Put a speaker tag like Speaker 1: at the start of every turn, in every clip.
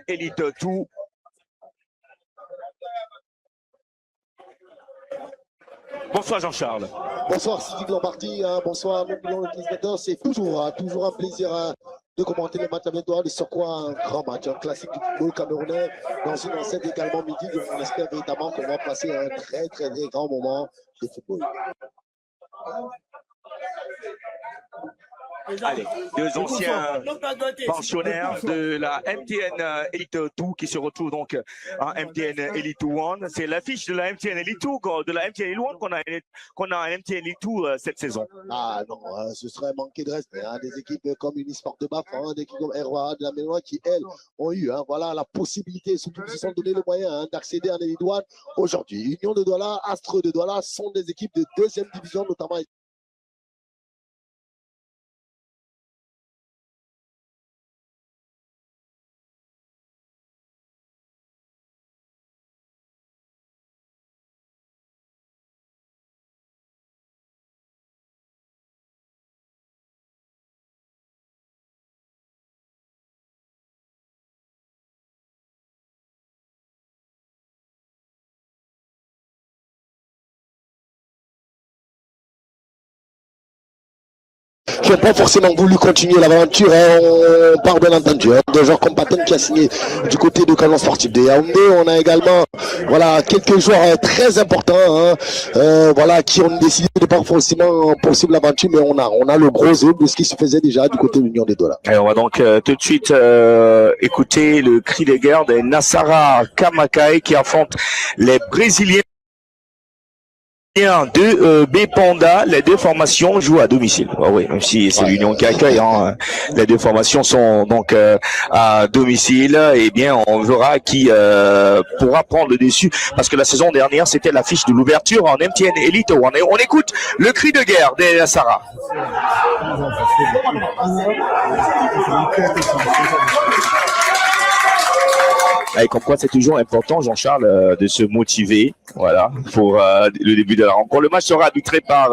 Speaker 1: Elite 2. Bonsoir Jean-Charles.
Speaker 2: Bonsoir Sidi Lombardi, bonsoir mes millions de téléspectateurs. C'est toujours un plaisir de commenter les matchs avec toi. De sur quoi un grand match, un classique du football camerounais dans une enceinte également midi. Donc on espère véritablement qu'on va passer un très grand moment de football.
Speaker 1: Allez, deux anciens pensionnaires de la MTN Elite 2 qui se retrouvent donc en MTN Elite 1. C'est l'affiche de la MTN Elite 2, de la MTN Elite 1 qu'on a en MTN Elite 2 cette saison.
Speaker 2: Ah non, ce serait manquer de respect. Des équipes comme Unisport de Bafan, des équipes comme RWA de la Ménois qui, elles, ont eu voilà, la possibilité, surtout qui se sont donné le moyen d'accéder en Elite 1 aujourd'hui. Union de Douala, Astre de Douala sont des équipes de deuxième division, notamment. Qui n'ont pas forcément voulu continuer l'aventure. On parle bien entendu de joueurs comme Paten qui a signé du côté de Canon Sportif de Yaoundé. On a également voilà, quelques joueurs très importants voilà, qui ont décidé de ne pas forcément poursuivre l'aventure, mais on a le gros œuvre de ce qui se faisait déjà du côté de l'Union des Douala.
Speaker 1: On va donc tout de suite écouter le cri de guerre des Nassara Kamakai qui affrontent les Brésiliens de B-Panda. Les deux formations jouent à domicile. Oui, même si c'est l'Union qui accueille, les deux formations sont donc à domicile. Eh bien, on verra qui pourra prendre le dessus, parce que la saison dernière, c'était l'affiche de l'ouverture en MTN Elite 1. On écoute le cri de guerre des Nassara. Et comme quoi c'est toujours important, Jean-Charles, de se motiver, voilà, pour le début de la rencontre. Le match sera arbitré par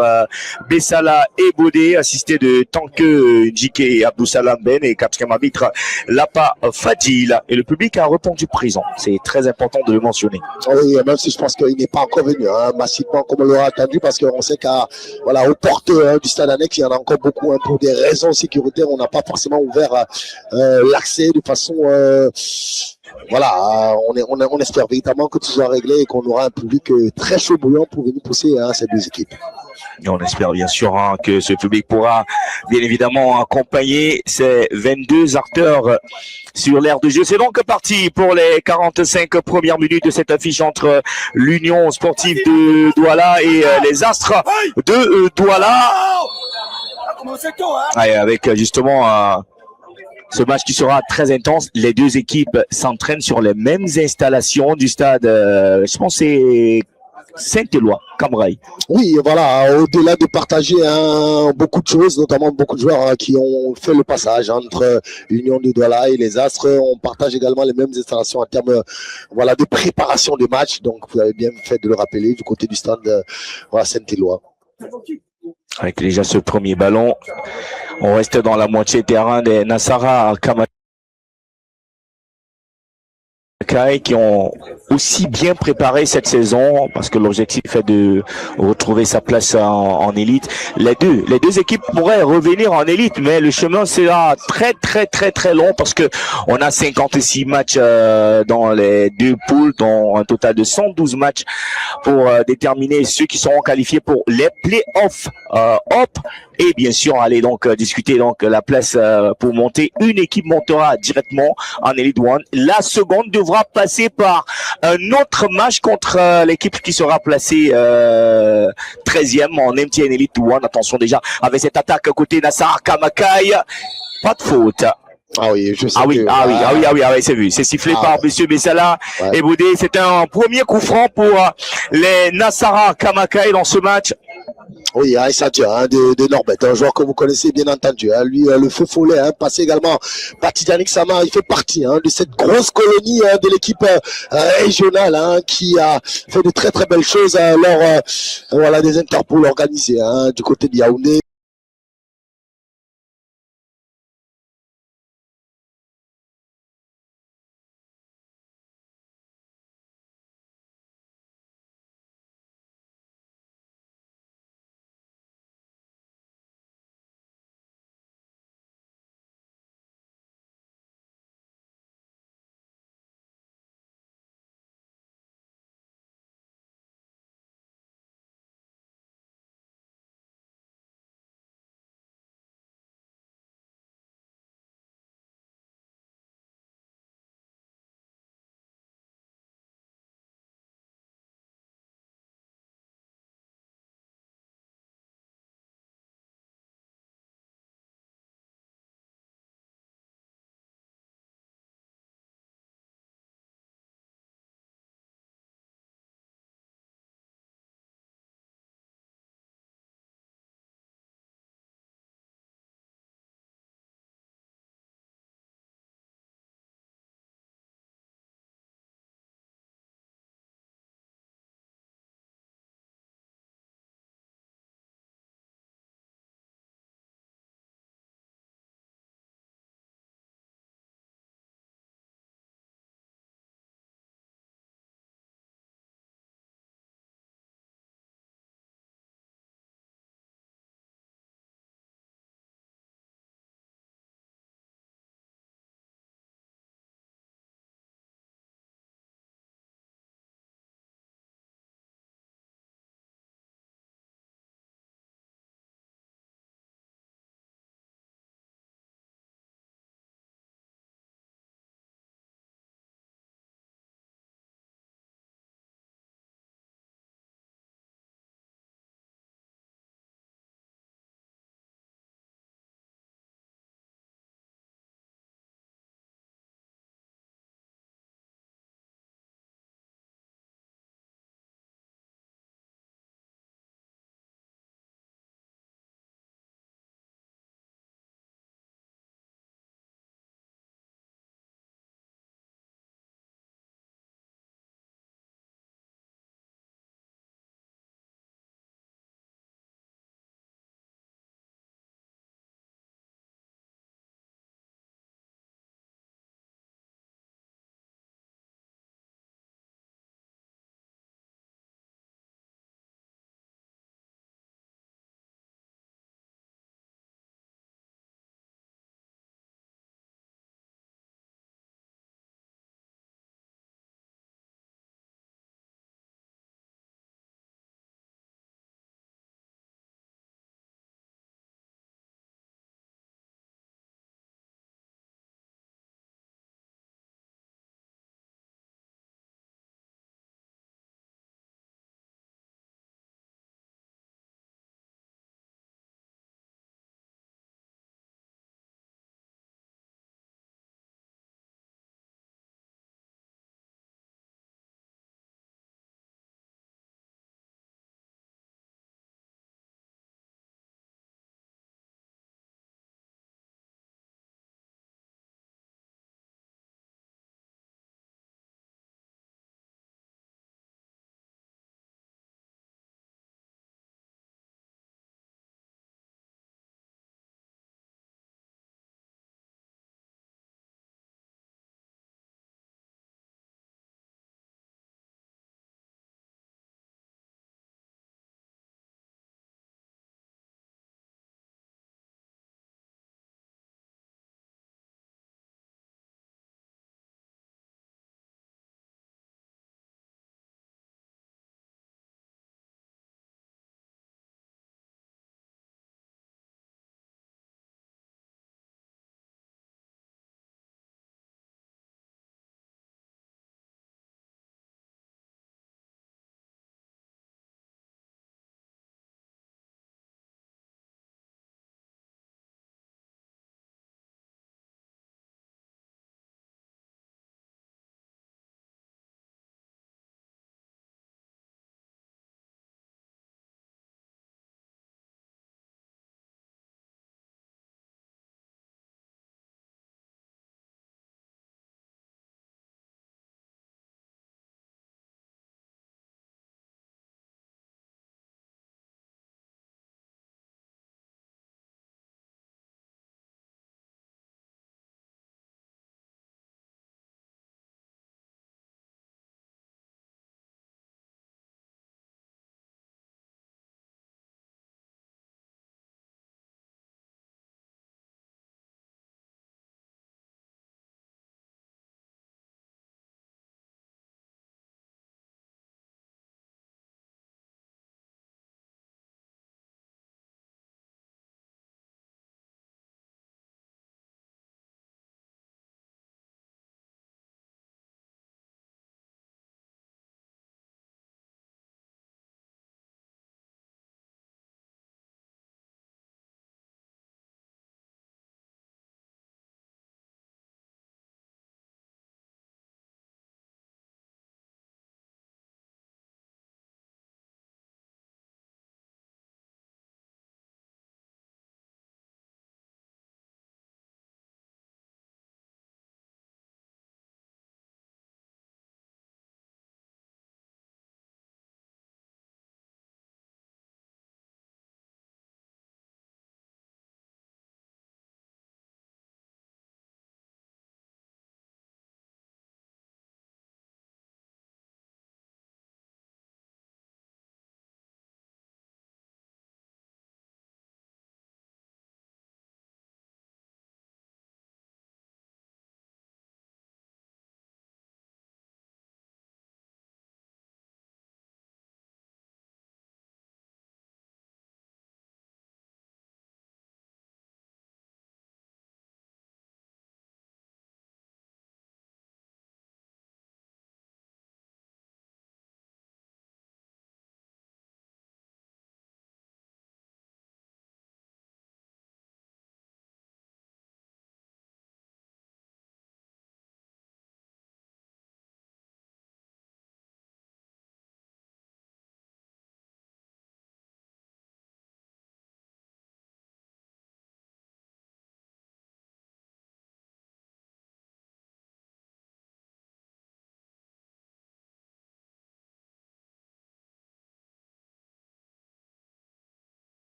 Speaker 1: Bessala et Bodé, assisté de Tanke Njike et Abdou Salam Ben, et quatrième arbitre Lapa Fadil. Et le public a répondu présent. C'est très important de le mentionner.
Speaker 2: Oui, même si je pense qu'il n'est pas encore venu massivement comme on l'aura attendu, parce qu'on sait qu'à voilà, aux portes du stade annexe, il y en a encore beaucoup pour des raisons sécuritaires. On n'a pas forcément ouvert l'accès de façon voilà, on espère véritablement que tout soit réglé et qu'on aura un public très chaud bouillant pour venir pousser ces deux équipes.
Speaker 1: Et on espère bien sûr que ce public pourra bien évidemment accompagner ces 22 acteurs sur l'aire de jeu. C'est donc parti pour les 45 premières minutes de cette affiche entre l'Union sportive de Douala et les Astres de Douala. Avec justement ce match qui sera très intense. Les deux équipes s'entraînent sur les mêmes installations du stade. Je pense que c'est Saint-Éloi, Cambrai.
Speaker 2: Oui, voilà, au-delà de partager beaucoup de choses, notamment beaucoup de joueurs qui ont fait le passage entre l'Union de Douala et les Astres, on partage également les mêmes installations en termes voilà, de préparation de match. Donc vous avez bien fait de le rappeler du côté du stade voilà, Saint-Éloi.
Speaker 1: Avec déjà ce premier ballon, on reste dans la moitié terrain des Nassara Kamakai qui ont aussi bien préparé cette saison, parce que l'objectif est de retrouver sa place en élite. Les deux équipes pourraient revenir en élite, mais le chemin sera très long, parce que on a 56 matchs dans les deux poules, dont un total de 112 matchs pour déterminer ceux qui seront qualifiés pour les playoffs et bien sûr aller donc discuter donc la place pour monter. Une équipe montera directement en Elite 1. La seconde devra passer par un autre match contre l'équipe qui sera placée 13e en MTN Elite 1. Attention déjà avec cette attaque côté Nassara Kamakai. Pas de faute.
Speaker 2: Ah oui, je sais.
Speaker 1: Ah oui, c'est vu. C'est sifflé par monsieur Bessala et Boudé. C'est un premier coup franc pour les Nassara Kamakai dans ce match.
Speaker 2: Oui, ça tient de Norbert, un joueur que vous connaissez bien entendu. Lui, le feu follet, passé également par Titanic Sama. Il fait partie de cette grosse colonie de l'équipe régionale qui a fait de très belles choses lors voilà, des Interpol organisés du côté de Yaoundé.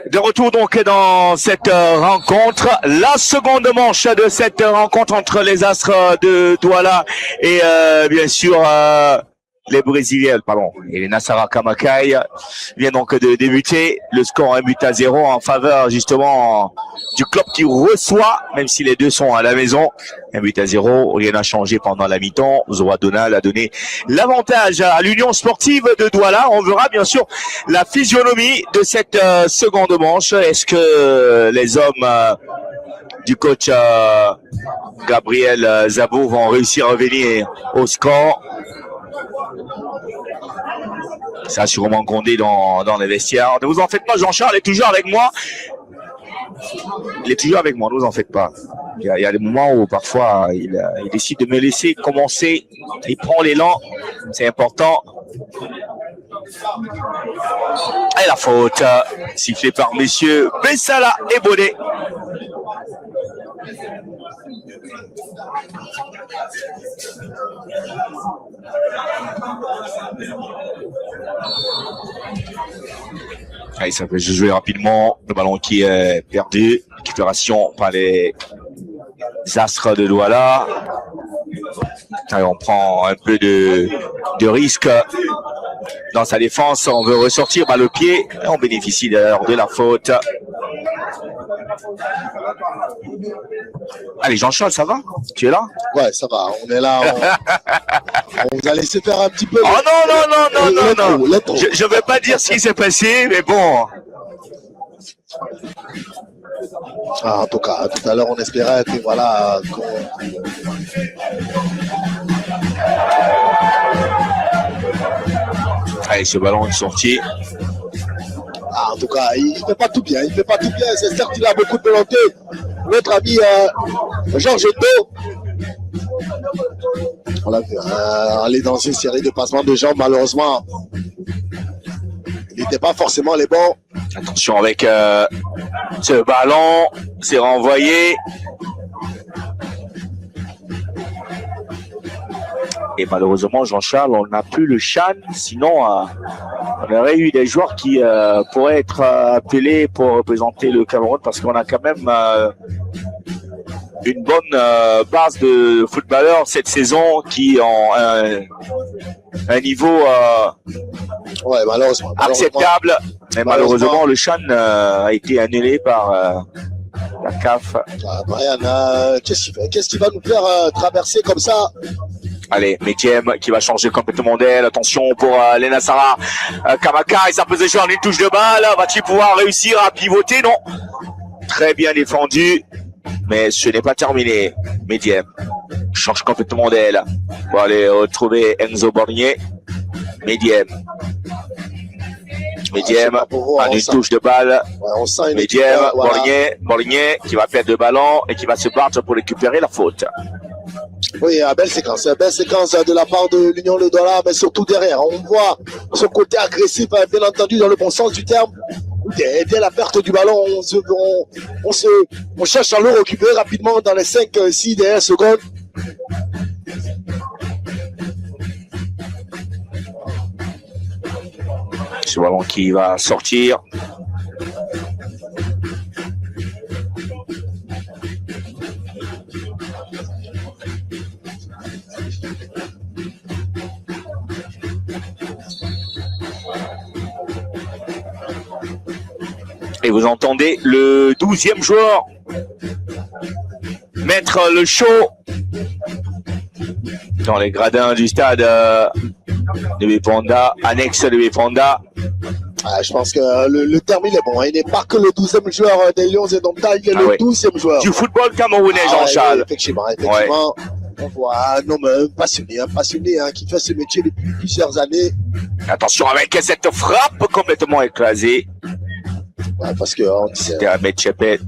Speaker 1: De retour donc dans cette rencontre, la seconde manche de cette rencontre entre les Astres de Douala et bien sûr les Brésiliens, et les Nassara Kamakai vient donc de débuter. Le score 1-0 en faveur justement du club qui reçoit, même si les deux sont à la maison. 1-0, rien n'a changé pendant la mi-temps. Zoa Donald a donné l'avantage à l'Union sportive de Douala. On verra bien sûr la physionomie de cette seconde manche. Est-ce que les hommes du coach Gabriel Zabo vont réussir à revenir au score? Ça a sûrement grondé dans les vestiaires. Ne vous en faites pas, Jean-Charles est toujours avec moi. Il est toujours avec moi, ne vous en faites pas. Il y a des moments où parfois il décide de me laisser commencer. Il prend l'élan, c'est important. Et la faute, sifflée par messieurs Bessala et Bonnet. Allez, ça peut se jouer rapidement. Le ballon qui est perdu. Récupération par les Astres de Douala. Allez, on prend un peu de risque dans sa défense. On veut ressortir par le pied. Et on bénéficie d'ailleurs de la faute. Allez, Jean-Charles, ça va? Tu es là?
Speaker 2: Ouais, ça va. On est là. On vous a laissé faire un petit peu.
Speaker 1: Oh non. Je ne vais pas dire ce qui s'est passé, mais bon.
Speaker 2: Ah, en tout cas, tout à l'heure, on espérait que voilà.
Speaker 1: Allez, ce ballon est sorti.
Speaker 2: Ah, en tout cas, il ne fait pas tout bien. C'est certes qu'il a beaucoup de volonté. Notre ami Georges Do. On l'a vu aller dans une série de passements de jambes, malheureusement. Il n'était pas forcément les bons.
Speaker 1: Attention avec ce ballon. C'est renvoyé. Et malheureusement, Jean-Charles, on n'a plus le Chan. Sinon, on aurait eu des joueurs qui pourraient être appelés pour représenter le Cameroun parce qu'on a quand même une bonne base de footballeurs cette saison qui ont un niveau
Speaker 2: malheureusement
Speaker 1: acceptable. Mais malheureusement, le Chan a été annulé par la CAF.
Speaker 2: Brian, qu'est-ce qui va nous faire traverser comme ça?
Speaker 1: Allez, Medjem qui va changer complètement d'aile. Attention pour les Nassara Kamaka. Et ça peut se jouer en une touche de balle. Va-t-il pouvoir réussir à pivoter? Non. Très bien défendu. Mais ce n'est pas terminé. Medjem change complètement d'aile pour aller retrouver Enzo Bornier. Medjem en une touche de balle. Medjem, Bornier qui va perdre le ballon et qui va se battre pour récupérer la faute.
Speaker 2: Oui, belle séquence de la part de l'Union de Douala, mais surtout derrière. On voit ce côté agressif, bien entendu, dans le bon sens du terme. Dès la perte du ballon, on cherche à le récupérer rapidement dans les 5-6 dernières secondes.
Speaker 1: Ce ballon qui va sortir. Et vous entendez le 12e joueur mettre le show dans les gradins du stade de Bépanda, annexe de Bépanda.
Speaker 2: Je pense que le terme il est bon. Il n'est pas que le 12e joueur des Lions et Dompta, il est le 12e joueur.
Speaker 1: Du football camerounais, Jean-Charles.
Speaker 2: Effectivement. On voit un homme passionné qui fait ce métier depuis plusieurs années.
Speaker 1: Attention avec cette frappe complètement écrasée.
Speaker 2: Parce que
Speaker 1: c'était Ahmed Chepet.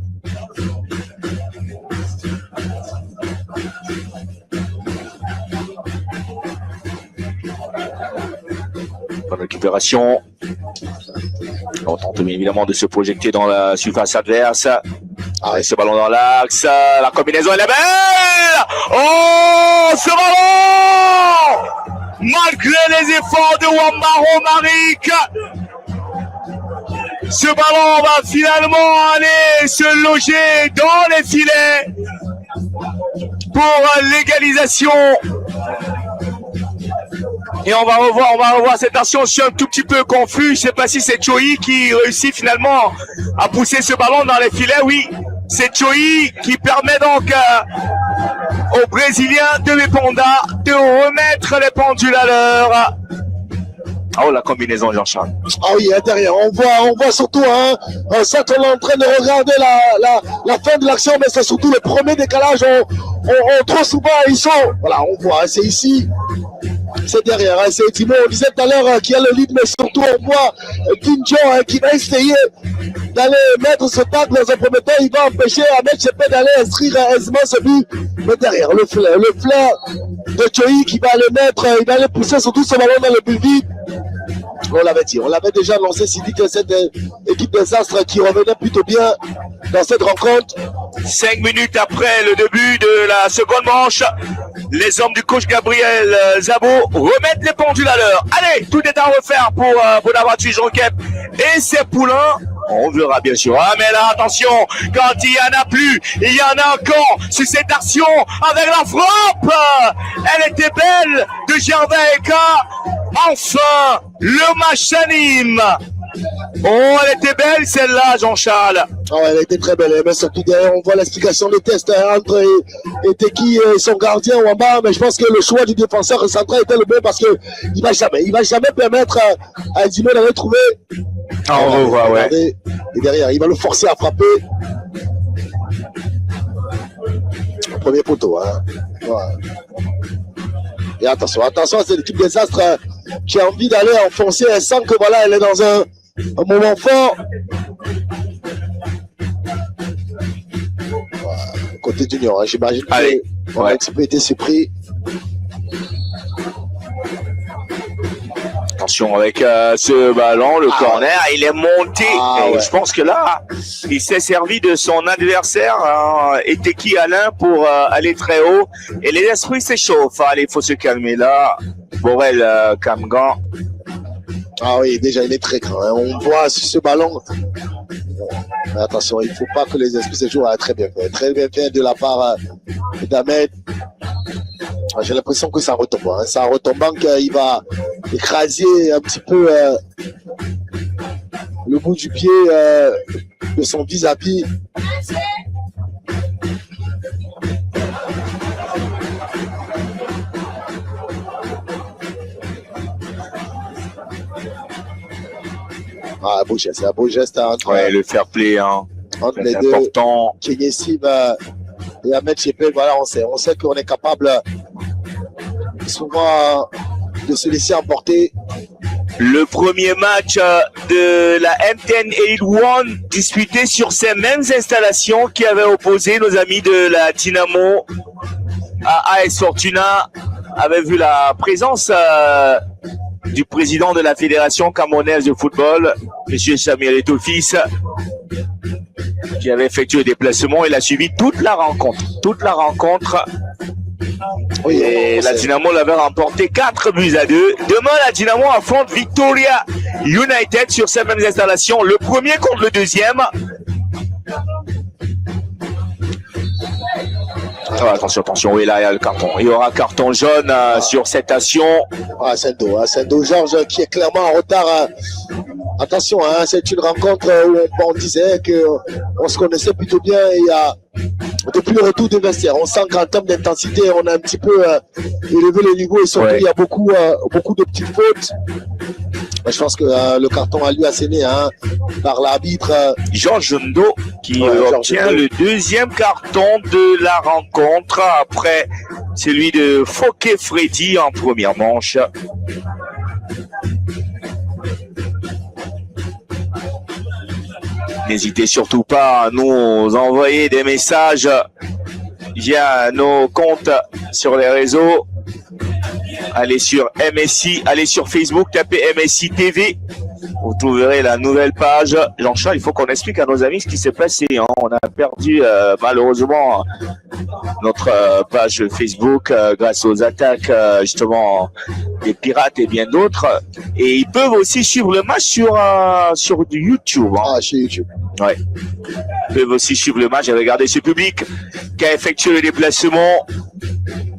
Speaker 1: Bonne récupération. On tente bien évidemment de se projeter dans la surface adverse. Allez, ce ballon dans l'axe, la combinaison elle est belle. Oh, ce ballon, malgré les efforts de Wambaro Marik, ce ballon va finalement aller se loger dans les filets pour l'égalisation. Et on va revoir cette action. Je suis un tout petit peu confus. Je ne sais pas si c'est Choi qui réussit finalement à pousser ce ballon dans les filets. Oui, c'est Choi qui permet donc aux Brésiliens de Meponda de remettre les pendules à l'heure. Oh, la combinaison, Jean-Charles.
Speaker 2: Ah oui, derrière, on voit surtout, ça qu'on est en train de regarder la fin de l'action, mais c'est surtout le premier décalage. On trop souvent, ils sont, voilà, on voit, c'est ici, c'est derrière, c'est Timo. On disait tout à l'heure qu'il y a le lead, mais surtout, on voit Kinjo qui va essayer d'aller mettre ce tacle dans un premier temps. Il va empêcher Ahmed Chepé d'aller inscrire aisément ce but. Mais derrière, le flair de Choi qui va le mettre, il va aller pousser surtout ce ballon dans le but vide. On l'avait dit, on l'avait déjà annoncé, Sidi, que cette équipe des Astres qui revenait plutôt bien dans cette rencontre.
Speaker 1: 5 minutes après le début de la seconde manche, les hommes du coach Gabriel Zabo remettent les pendules à l'heure. Allez, tout est à refaire pour Bonaventure Jonquep et ses poulains. On verra bien sûr. Ah, mais là, attention, quand il n'y en a plus, il y en a encore sur cette action avec la frappe. Elle était belle de Gervais Eka. Enfin, le match s'anime. Oh, elle était belle celle-là, Jean-Charles.
Speaker 2: Oh, elle était très belle, mais surtout derrière, on voit l'explication des tests entre Eteki et son gardien Wamba, mais je pense que le choix du défenseur central était le bon parce que il va jamais permettre à Dimo d'aller trouver.
Speaker 1: Ah, on revoit, ouais.
Speaker 2: Et derrière, il va le forcer à frapper. Premier poteau, hein. Ouais. Et attention à cette équipe des Astres qui a envie d'aller enfoncer. Elle sent que voilà, elle est dans un moment fort. Voilà. Côté junior, hein, j'imagine qu'on a un petit peu été surpris.
Speaker 1: Attention avec ce ballon, le corner, il est monté. Et je pense que là, il s'est servi de son adversaire, Eteki Alain, pour aller très haut. Et les esprits s'échauffent. Allez, il faut se calmer là. Borel Kamgan.
Speaker 2: Ah oui, déjà, il est très grand. Hein. On voit sur ce ballon. Mais attention, il ne faut pas que les esprits se jouent. Très bien fait. Très bien fait de la part d'Ahmed. J'ai l'impression que ça retombe. Hein. Ça retombant qu'il va écraser un petit peu le bout du pied de son vis-à-vis. Ah, un beau geste entre
Speaker 1: le fair play, hein.
Speaker 2: Entre les
Speaker 1: important.
Speaker 2: deux. Kenyessim et Ahmed Chepé, voilà, on sait qu'on est capable souvent de se laisser emporter.
Speaker 1: Le premier match de la M10 Elite One disputé sur ces mêmes installations qui avaient opposé nos amis de la Dynamo à AS Fortuna avait vu la présence du président de la Fédération camerounaise de football, M. Samuel Etofis, qui avait effectué le déplacement. Il a suivi toute la rencontre. Oui, et la Dynamo l'avait remporté 4-2. Demain, la Dynamo affronte Victoria United sur ces mêmes installations. Le premier contre le deuxième. Oh, attention, oui, là, il y a le carton. Il y aura carton jaune sur cette action.
Speaker 2: Ah, Sendo Georges qui est clairement en retard. Attention, hein, c'est une rencontre où on disait qu'on se connaissait plutôt bien. Et depuis le retour de vestiaire, on sent qu'en termes d'intensité, on a un petit peu élevé le niveau et surtout, il y a beaucoup de petites fautes. Je pense que le carton a lui asséné par l'arbitre
Speaker 1: Georges Ndo qui obtient le deuxième carton de la rencontre après celui de Fouquet Freddy en première manche. N'hésitez surtout pas à nous envoyer des messages via nos comptes sur les réseaux. Allez sur MSI, allez sur Facebook, tapez MSI TV Vous trouverez la nouvelle page. Jean-Charles, il faut qu'on explique à nos amis ce qui s'est passé. Hein. On a perdu malheureusement notre page Facebook grâce aux attaques justement des pirates et bien d'autres. Et ils peuvent aussi suivre le match sur du YouTube. Hein.
Speaker 2: Ah, chez YouTube.
Speaker 1: Ouais. Ils peuvent aussi suivre le match et regarder ce public qui a effectué le déplacement.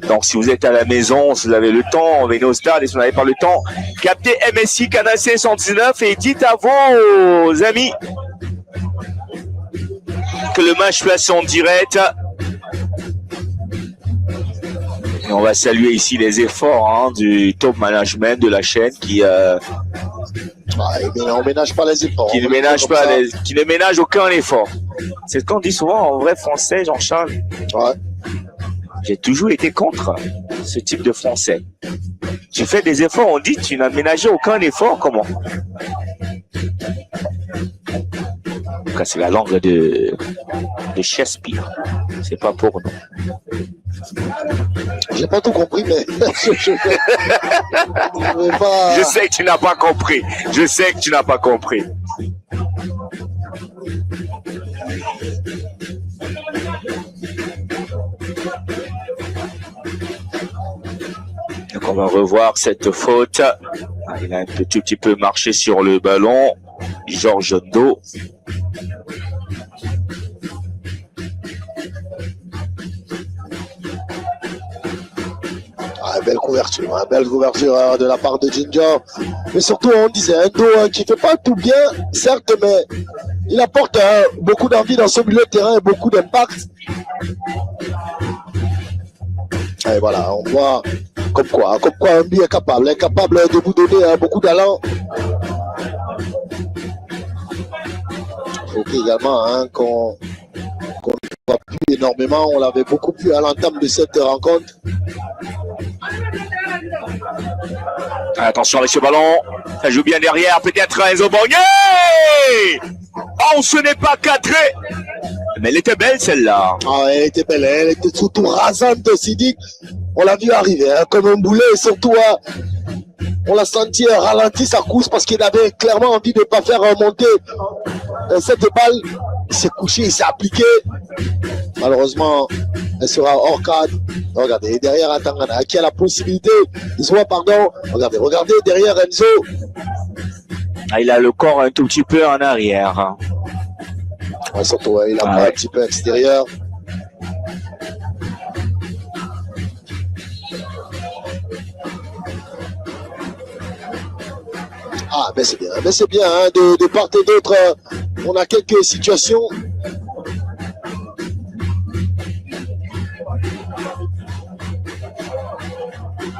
Speaker 1: Donc, si vous êtes à la maison, si vous avez le temps, venez au stade et si vous n'avez pas le temps, captez MSI Canal 119 et dites à vos amis que le match passe en direct. Et on va saluer ici les efforts hein, du top management de la chaîne qui
Speaker 2: on ménage pas les efforts.
Speaker 1: Qui ne ménage aucun effort. C'est ce qu'on dit souvent en vrai français, Jean-Charles.
Speaker 2: Ouais.
Speaker 1: J'ai toujours été contre ce type de français. Tu fais des efforts, on dit tu n'as ménagé aucun effort, comment? En tout cas, c'est la langue de Shakespeare. C'est pas pour nous.
Speaker 2: J'ai pas tout compris, mais
Speaker 1: je sais que tu n'as pas compris. Je sais que tu n'as pas compris. Donc on va revoir cette faute. Il a un tout petit peu marché sur le ballon. Georges Ndo.
Speaker 2: Belle couverture de la part de Ginger. Mais surtout, on disait Ndo qui fait pas tout bien, certes, mais il apporte beaucoup d'envie dans ce milieu de terrain et beaucoup d'impact. Et voilà, on voit comme quoi Mbi est capable de vous donner beaucoup d'allant. Il faut également qu'on ne voit plus énormément, on l'avait beaucoup plus à l'entame de cette rencontre.
Speaker 1: Attention avec ce ballon, ça joue bien derrière, peut-être Enzo Borgné. Oh, ce n'est pas cadré. Mais elle était belle celle-là.
Speaker 2: Ah, elle était belle, elle était surtout rasante, Sidique. On l'a vu arriver comme un boulet, et surtout on l'a senti ralenti sa course parce qu'il avait clairement envie de ne pas faire remonter cette balle. Il s'est couché, il s'est appliqué. Malheureusement, elle sera hors cadre. Regardez, derrière Atangana, qui a la possibilité de se voir, pardon. Regardez derrière Enzo.
Speaker 1: Ah, il a le corps un tout petit peu en arrière.
Speaker 2: Ouais, surtout, il a un petit peu extérieur. Ah, ben c'est bien, hein, de part et d'autre, on a quelques situations.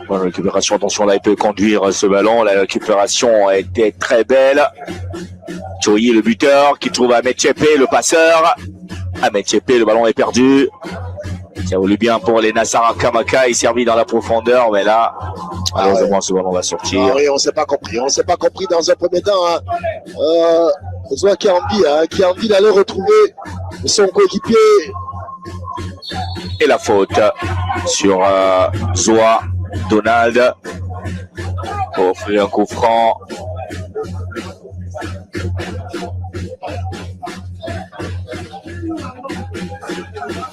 Speaker 1: Bonne récupération, attention là, il peut conduire ce ballon. La récupération a été très belle. Choyi, le buteur, qui trouve Ahmed Tchepé, le passeur. Ahmed Tchepé, le ballon est perdu. Ça voulu bien pour les Nassara Kamaka, il servit dans la profondeur, mais là, malheureusement, ce ballon va sortir.
Speaker 2: Ah oui, on ne s'est pas compris dans un premier temps. Zoa qui a envie d'aller retrouver son coéquipier.
Speaker 1: Et la faute sur Zoa Donald pour offrir un coup franc.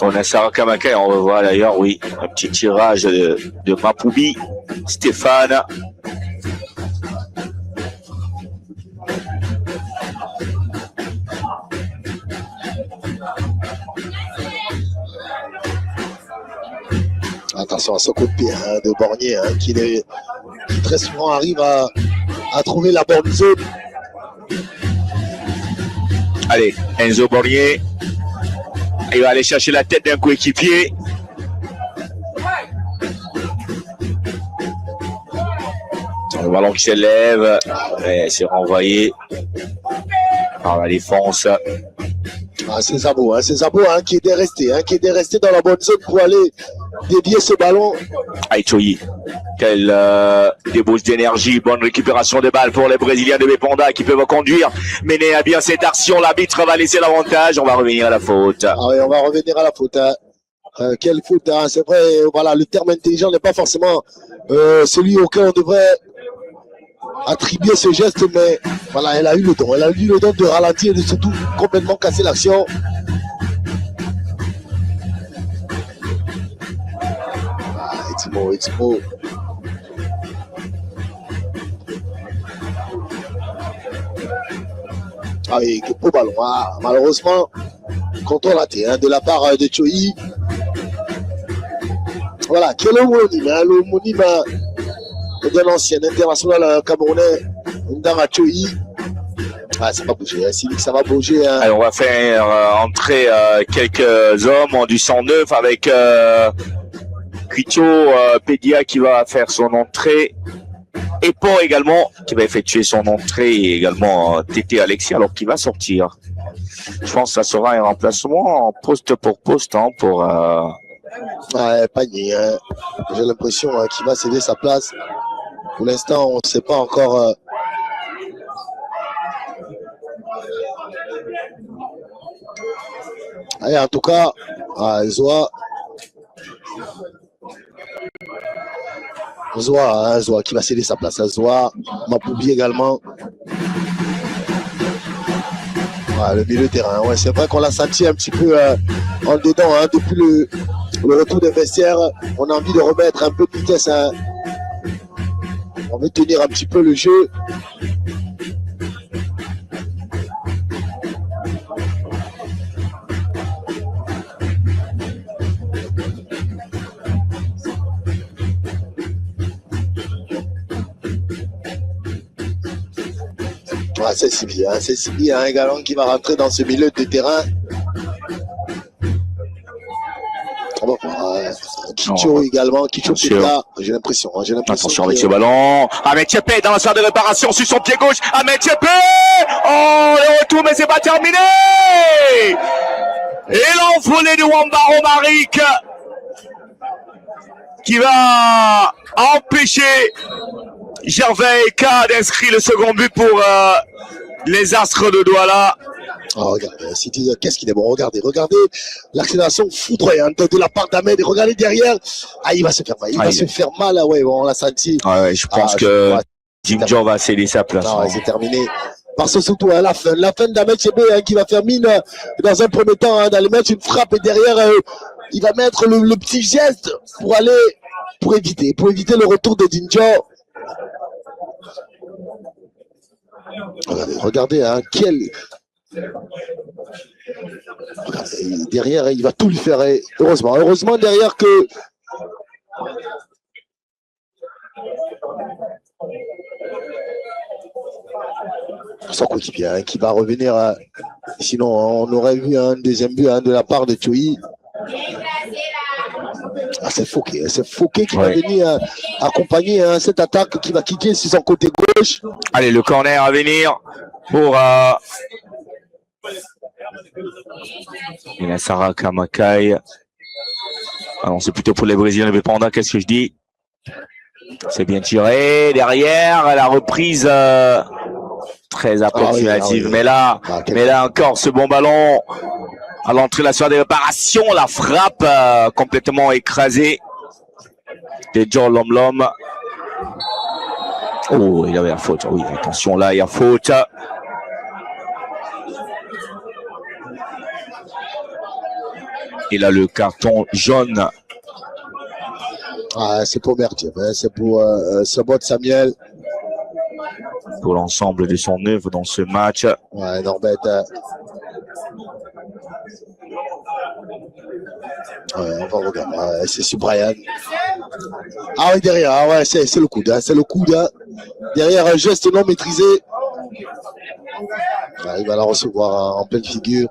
Speaker 1: On a Sarah Kamaka et on revoit d'ailleurs, oui, un petit tirage de Mapoubi, Stéphane.
Speaker 2: Attention à ce coup de pied de Borgné qui très souvent arrive à trouver la bonne zone.
Speaker 1: Allez, Enzo Borgné. Il va aller chercher la tête d'un coéquipier. Le ballon qui s'élève. C'est renvoyé par la défense.
Speaker 2: Ah, c'est Zabo qui était resté dans la bonne zone pour aller dévier ce ballon.
Speaker 1: Aïchoyi, quelle débauche d'énergie, bonne récupération de balles pour les Brésiliens de Bepanda qui peuvent conduire, mener à bien cette action. L'arbitre va laisser l'avantage, on va revenir à la faute.
Speaker 2: Ah oui, on va revenir à la faute. Quelle faute, c'est vrai, voilà, le terme intelligent n'est pas forcément celui auquel on devrait attribué ce geste, mais voilà, elle a eu le don. Elle a eu le don de ralentir et de surtout complètement casser l'action. Etimo. Ah oui, quel beau ballon. Ah, malheureusement, contrôle raté de la part de Choi. Voilà, qui est l'homonyme d'un ancien international camerounais, Ndanga Choi. Ah, ça va bouger, ça va bouger.
Speaker 1: Alors, on va faire entrer quelques hommes du 109 avec Kuito Pedia qui va faire son entrée. Et Port également, qui va effectuer son entrée, et également Tété Alexis, alors qu'il va sortir. Je pense que ça sera un remplacement en poste pour poste pour...
Speaker 2: Ouais, Panier, j'ai l'impression qu'il va céder sa place. Pour l'instant, on ne sait pas encore... Allez, en tout cas, Zoa qui va céder sa place. Zoa, Mapoubi également. Ouais, le milieu de terrain. Ouais, c'est vrai qu'on l'a senti un petit peu en dedans depuis le retour des vestiaires. On a envie de remettre un peu de vitesse. On veut tenir un petit peu le jeu. C'est Sibi, un galon qui va rentrer dans ce milieu de terrain. Kicho également, Kicho Peta, j'ai l'impression.
Speaker 1: Attention avec ce ballon. Ahmed Tchepé dans la salle de réparation sur son pied gauche. Ahmed Tchepé. Oh, le retour, mais c'est pas terminé. Et l'envolée de Wamba Romaric qui va empêcher Gervais K d'inscrire le second but pour les Astres de Douala.
Speaker 2: Oh, regardez, qu'est-ce qu'il est bon. Regardez l'accélération foudroyante de la part d'Ahmed. Et regardez derrière. Ah, il va se faire mal. Il va se faire mal. Ouais, bon, on l'a senti.
Speaker 1: Ouais, je pense que Jim Joe va céder sa place.
Speaker 2: Non, c'est terminé. Parce que surtout à la fin d'Ahmed Chebé qui va faire mine dans un premier temps d'aller mettre une frappe et derrière il va mettre le petit geste pour éviter le retour de Dinjo. Regardez, regardez, derrière, il va tout lui faire. Heureusement derrière que son coéquipier qui va revenir. Sinon, on aurait vu un deuxième but de la part de Choi. C'est Fouquet qui va venir accompagner cette attaque qui va kicker sur son côté gauche.
Speaker 1: Allez, le corner à venir pour Sarah Kamakai. Alors, c'est plutôt pour les Brésiliens de Panda. Qu'est-ce que je dis? C'est bien tiré. Derrière, la reprise très approximative. Mais là encore, ce bon ballon à l'entrée de la soirée des réparations. La frappe complètement écrasée de John Lomlom. Oh, il avait la faute. Oui, attention, là, il y a faute. Il a le carton jaune.
Speaker 2: Ah, c'est pour Mertier, c'est pour Sobot Samuel.
Speaker 1: Pour l'ensemble de son œuvre dans ce match.
Speaker 2: Ouais, Norbert. Ouais, on va regarder. C'est sur Brian. Ah oui, derrière, ouais, c'est le coude. C'est le coude. Derrière, un geste non maîtrisé. Ouais, il va la recevoir en pleine figure.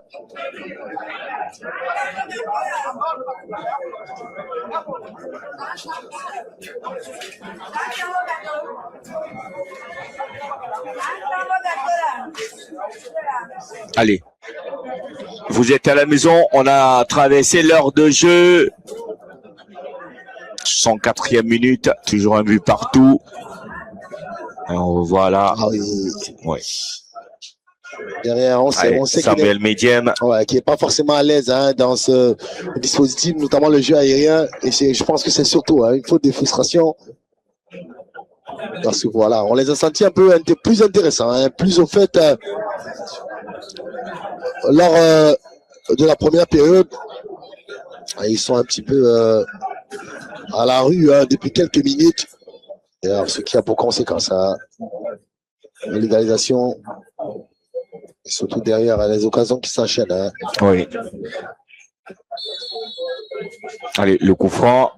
Speaker 1: Allez, vous êtes à la maison, on a traversé l'heure de jeu. 104e minute, toujours un but partout. Et on revoit là.
Speaker 2: Ah oui.
Speaker 1: Ouais.
Speaker 2: Derrière, on sait
Speaker 1: Samuel Mediem,
Speaker 2: qui n'est pas forcément à l'aise dans ce dispositif, notamment le jeu aérien. Et je pense que c'est surtout une faute de frustration. Parce que voilà, on les a sentis un peu plus intéressants, hein, plus au fait lors de la première période. Ils sont un petit peu à la rue hein, depuis quelques minutes. Et alors, ce qui a pour conséquence hein, la légalisation et surtout derrière les occasions qui s'enchaînent. Hein.
Speaker 1: Oui. Allez, le coup franc.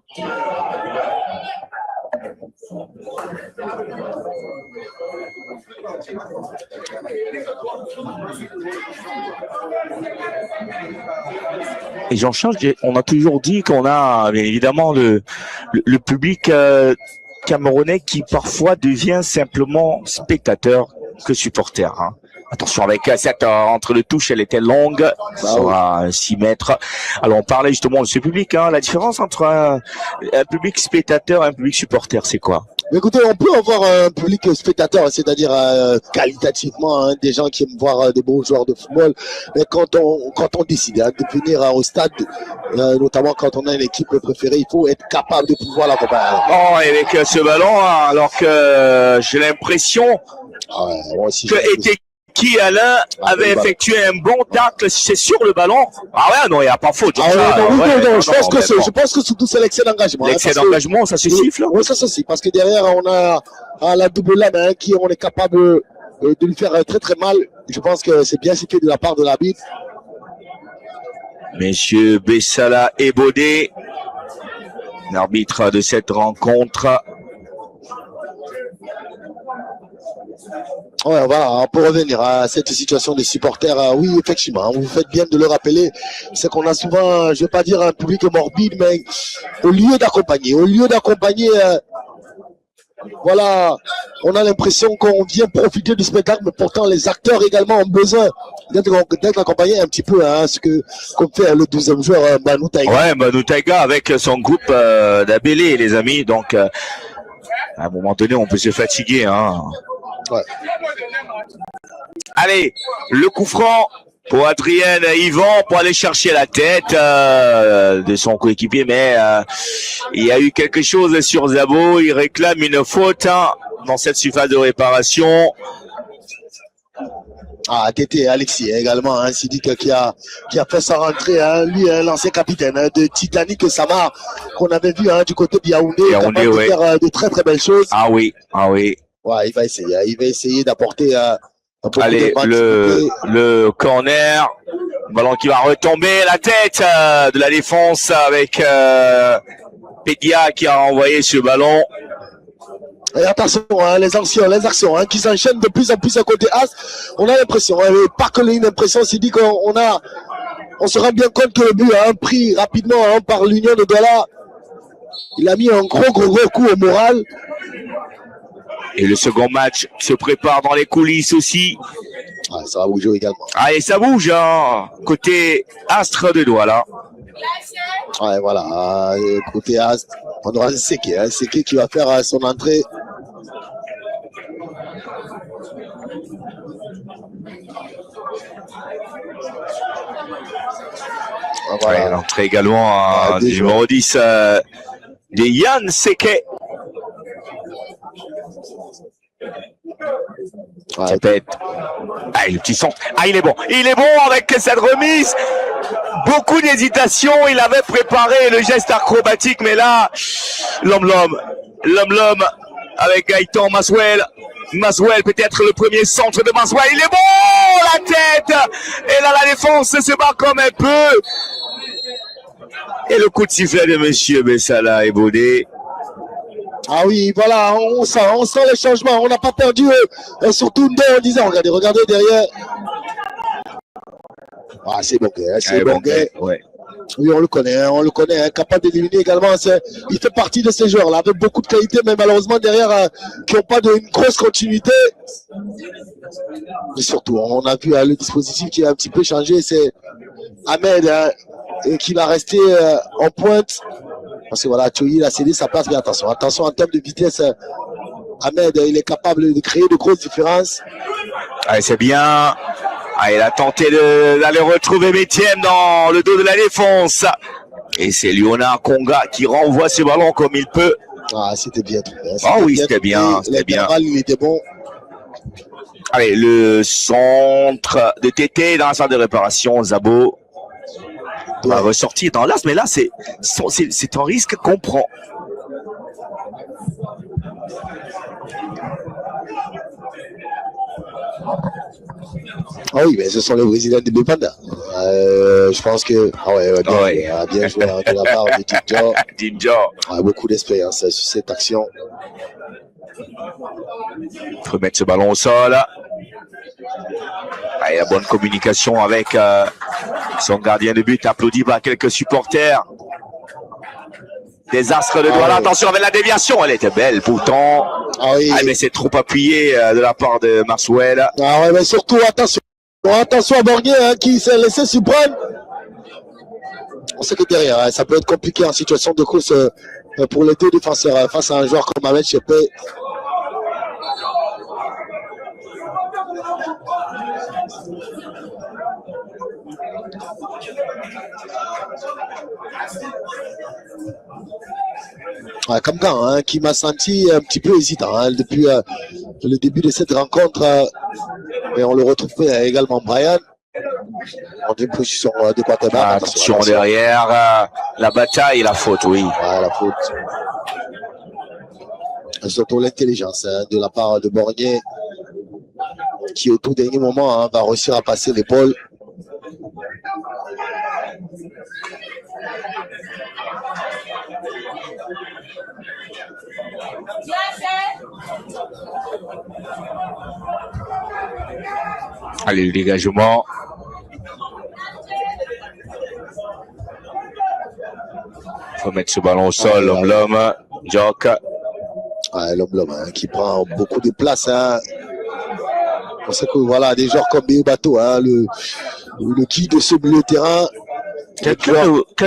Speaker 1: Et j'en change, on a toujours dit qu'on a bien évidemment le public camerounais qui parfois devient simplement spectateur que supporter. Hein. Attention avec cette entre le touche, elle était longue, ça sera 6 mètres. Alors on parlait justement de ce public, hein, la différence entre un public spectateur et un public supporter, c'est quoi?
Speaker 2: Écoutez, on peut avoir un public spectateur, c'est-à-dire qualitativement hein, des gens qui aiment voir des beaux joueurs de football. Mais quand on décide hein, de venir au stade, notamment quand on a une équipe préférée, il faut être capable de pouvoir l'accompagner.
Speaker 1: Oh, et avec ce ballon, hein, alors que j'ai l'impression que qui Alain avait effectué un bon tacle, c'est sur le ballon. Ah ouais, non, il n'y a pas faute.
Speaker 2: Je pense que surtout c'est l'excès d'engagement.
Speaker 1: L'excès d'engagement, ça se siffle.
Speaker 2: Oui, ça se siffle, parce que derrière, on a la double lame hein, qui on est capable de lui faire très très mal. Je pense que c'est bien sifflé de la part de l'arbitre.
Speaker 1: Messieurs Bessala et Baudet, l'arbitre de cette rencontre.
Speaker 2: Ouais, voilà, pour revenir à cette situation des supporters, oui, effectivement, vous faites bien de le rappeler, c'est qu'on a souvent, je ne vais pas dire un public morbide, mais au lieu d'accompagner, voilà, on a l'impression qu'on vient profiter du spectacle, mais pourtant les acteurs également ont besoin d'être accompagnés un petit peu, hein, ce que comme fait le 12e joueur, Manu Taiga.
Speaker 1: Ouais, Manu Taiga avec son groupe d'Abélé, les amis, donc à un moment donné, on peut se fatiguer, hein.
Speaker 2: Ouais.
Speaker 1: Allez, le coup franc pour Adrien Yvan pour aller chercher la tête de son coéquipier, mais il y a eu quelque chose sur Zabo, il réclame une faute hein, dans cette surface de réparation.
Speaker 2: Ah, Tété Alexis également, hein, Sidik qui a fait sa rentrée, hein, lui, l'ancien capitaine hein, de Titanic Samar qu'on avait vu hein, du côté de Yaoundé, capable de faire de très très belles choses.
Speaker 1: Ah oui.
Speaker 2: Ouais, il va essayer d'apporter un peu
Speaker 1: allez, le corner, ballon qui va retomber, la tête de la défense avec Pedia qui a envoyé ce ballon.
Speaker 2: Et attention, hein, les actions hein, qui s'enchaînent de plus en plus à côté As. On a l'impression, hein, pas que une impression, c'est dit on se rend bien compte que le but a un prix rapidement hein, par l'Union de Douala. Il a mis un gros coup au moral.
Speaker 1: Et le second match se prépare dans les coulisses aussi.
Speaker 2: Ah, ça va bouger également.
Speaker 1: Ah, et ça bouge, hein, côté Astre de Douala.
Speaker 2: Ouais, voilà. Côté Astre, on aura Seke, hein, Seke qui va faire son entrée.
Speaker 1: Voilà. Ouais, l'entrée également du numéro 10 de Yann Seke.
Speaker 2: Ouais.
Speaker 1: Ça peut être... Ah, le petit son. Ah, il est bon avec cette remise. Beaucoup d'hésitation. Il avait préparé le geste acrobatique, mais là, l'homme avec Gaëtan Maswell. Maswell, peut-être le premier centre de Maswell. Il est bon, la tête. Et là, la défense se bat comme un peu. Et le coup de sifflet de monsieur Bessala et Baudet.
Speaker 2: Ah oui, voilà, on sent les changements. On n'a pas perdu, surtout en disant, regardez derrière. Ah, c'est bon, c'est bon.
Speaker 1: Ouais.
Speaker 2: Oui, on le connaît, hein, capable d'éliminer également. Il fait partie de ces joueurs-là, avec beaucoup de qualité, mais malheureusement derrière, qui n'ont pas une grosse continuité. Mais surtout, on a vu le dispositif qui a un petit peu changé, c'est Ahmed, hein, et qui va rester en pointe. Parce que voilà, Tchoui, il a cédé sa place, mais attention en termes de vitesse, Ahmed, il est capable de créer de grosses différences.
Speaker 1: Allez, c'est bien. Ah, il a tenté d'aller retrouver Métienne dans le dos de la défense. Et c'est Léonard Conga qui renvoie ce ballon comme il peut.
Speaker 2: Ah, c'était bien trouvé.
Speaker 1: Ah oui, c'était bien, c'était bien.
Speaker 2: L'intervalle, il était bon.
Speaker 1: Allez, le centre de TT dans la salle de réparation, Zabo va ressortir dans l'as, mais là, c'est un risque qu'on prend.
Speaker 2: Ah oui, mais ce sont les Brésiliens de Bepanda. Je pense que. Ah ouais, bien joué hein, de la part de Jinja.
Speaker 1: Jinja.
Speaker 2: Beaucoup d'expérience sur cette action.
Speaker 1: Il faut mettre ce ballon au sol. Allez, la bonne communication avec son gardien de but, applaudi par quelques supporters. Désastre de Douala, attention avec la déviation, elle était belle pourtant.
Speaker 2: Ah oui.
Speaker 1: Ah, mais c'est trop appuyé de la part de Maxwell.
Speaker 2: Ah ouais, mais surtout attention à Borgné hein, qui s'est laissé surprendre. On sait que derrière, hein, ça peut être compliqué en situation de course pour les deux défenseurs face à un joueur comme Ahmed Chepé. Kamgan, hein, qui m'a senti un petit peu hésitant hein, depuis le début de cette rencontre. Et on le retrouve également Brian. En une position de quarterback.
Speaker 1: Attention derrière, la bataille et la faute, oui.
Speaker 2: La faute. Et surtout l'intelligence hein, de la part de Borgné, qui au tout dernier moment hein, va réussir à passer l'épaule.
Speaker 1: Allez, le dégagement. Faut mettre ce ballon au sol, l'homme, Jock.
Speaker 2: L'homme hein, qui prend beaucoup de place. Hein. On sait que voilà, des joueurs comme Béo Bateau, hein, le qui de ce milieu de terrain. Des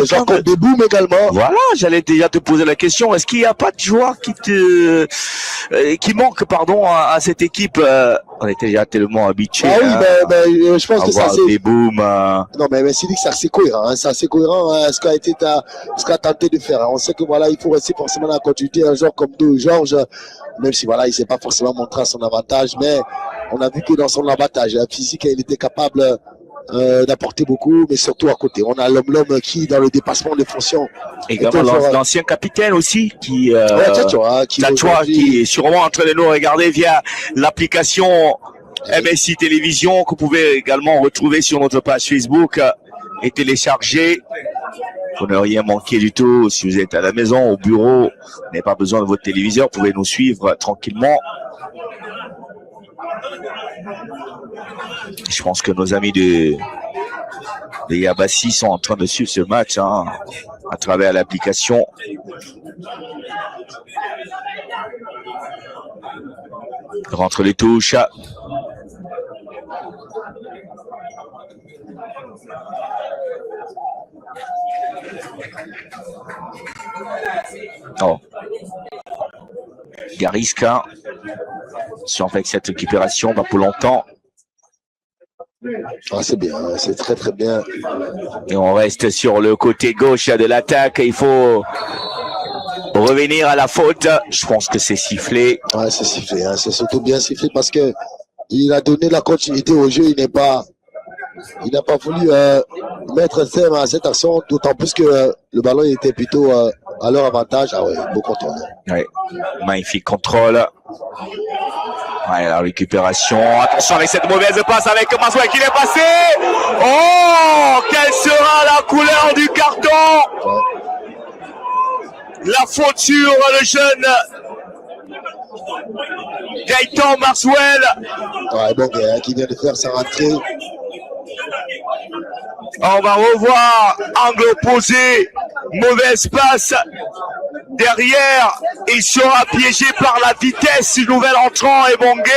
Speaker 2: joueurs comme Deboum également.
Speaker 1: Voilà, j'allais déjà te poser la question. Est-ce qu'il n'y a pas de joueur qui manque à cette équipe? On était déjà tellement habitués.
Speaker 2: Ah oui, mais je pense que ça c'est.
Speaker 1: Des booms.
Speaker 2: Non, mais c'est dit que c'est assez cohérent. Hein, c'est assez cohérent hein, ce qu'a tenté de faire. Hein. On sait que voilà, il faut rester forcément dans la continuité. Un joueur comme Georges, même si voilà, il s'est pas forcément montré à son avantage, mais on a vu que dans son avantage physique, il était capable d'apporter beaucoup, mais surtout à côté. On a l'homme qui, dans le dépassement de fonctions,
Speaker 1: également l'ancien capitaine aussi, qui
Speaker 2: Tchatchoua,
Speaker 1: qui est sûrement en train de nous regarder via l'application MSI Télévision, que vous pouvez également retrouver sur notre page Facebook et télécharger. Vous ne rien manquer du tout. Si vous êtes à la maison, au bureau, vous n'avez pas besoin de votre téléviseur, vous pouvez nous suivre tranquillement. Je pense que nos amis de Yabassi sont en train de suivre ce match hein, à travers l'application. Rentre les touches. Oh. Garisca. Avec cette récupération, va pour longtemps.
Speaker 2: Ah, c'est bien, c'est très très bien.
Speaker 1: Et on reste sur le côté gauche de l'attaque. Il faut revenir à la faute. Je pense que c'est sifflé.
Speaker 2: Ouais, c'est sifflé. Hein. C'est surtout bien sifflé parce que il a donné la continuité au jeu. Il n'a pas voulu mettre terme à cette action, d'autant plus que le ballon était plutôt à leur avantage. Ah ouais, beau contrôle.
Speaker 1: Ouais, magnifique contrôle. Ouais, la récupération. Attention avec cette mauvaise passe avec Maxwell qui est passé. Oh, quelle sera la couleur du carton? La faute sur le jeune Gaëtan Maxwell.
Speaker 2: Ouais, bon, qui vient de faire sa rentrée.
Speaker 1: On va revoir angle opposé, mauvaise passe derrière, il sera piégé par la vitesse du nouvel entrant Ebongue.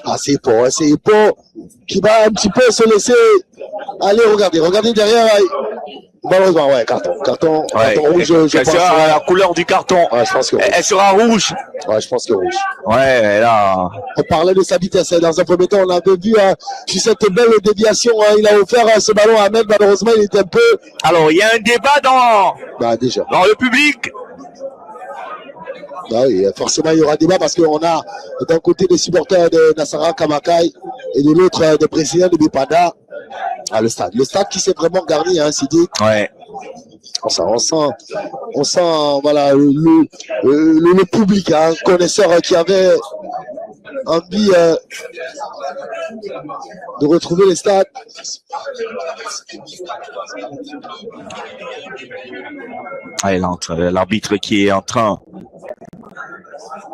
Speaker 2: Ah, c'est Hippo qui va un petit peu se laisser aller. Regardez derrière. Malheureusement, ouais, carton rouge.
Speaker 1: Je pense sera la couleur du carton.
Speaker 2: Ouais, je pense que
Speaker 1: elle sera rouge.
Speaker 2: Ouais, je pense que rouge.
Speaker 1: Ouais, là.
Speaker 2: On parlait de sa vitesse. Dans un premier temps, on avait vu sur cette belle déviation, il a offert ce ballon à Ahmed. Malheureusement, il était un peu.
Speaker 1: Alors, il y a un débat
Speaker 2: déjà.
Speaker 1: dans le public.
Speaker 2: Ah oui, forcément, il y aura débat parce qu'on a d'un côté des supporters de Nassara Kamakai et de l'autre des présidents de Bipada. Ah, le stade. Le stade qui s'est vraiment garni, hein, Sidi.
Speaker 1: Ouais.
Speaker 2: On sent voilà, le public, hein, connaisseur qui avait envie de retrouver les stades.
Speaker 1: Ouais, l'arbitre qui est en train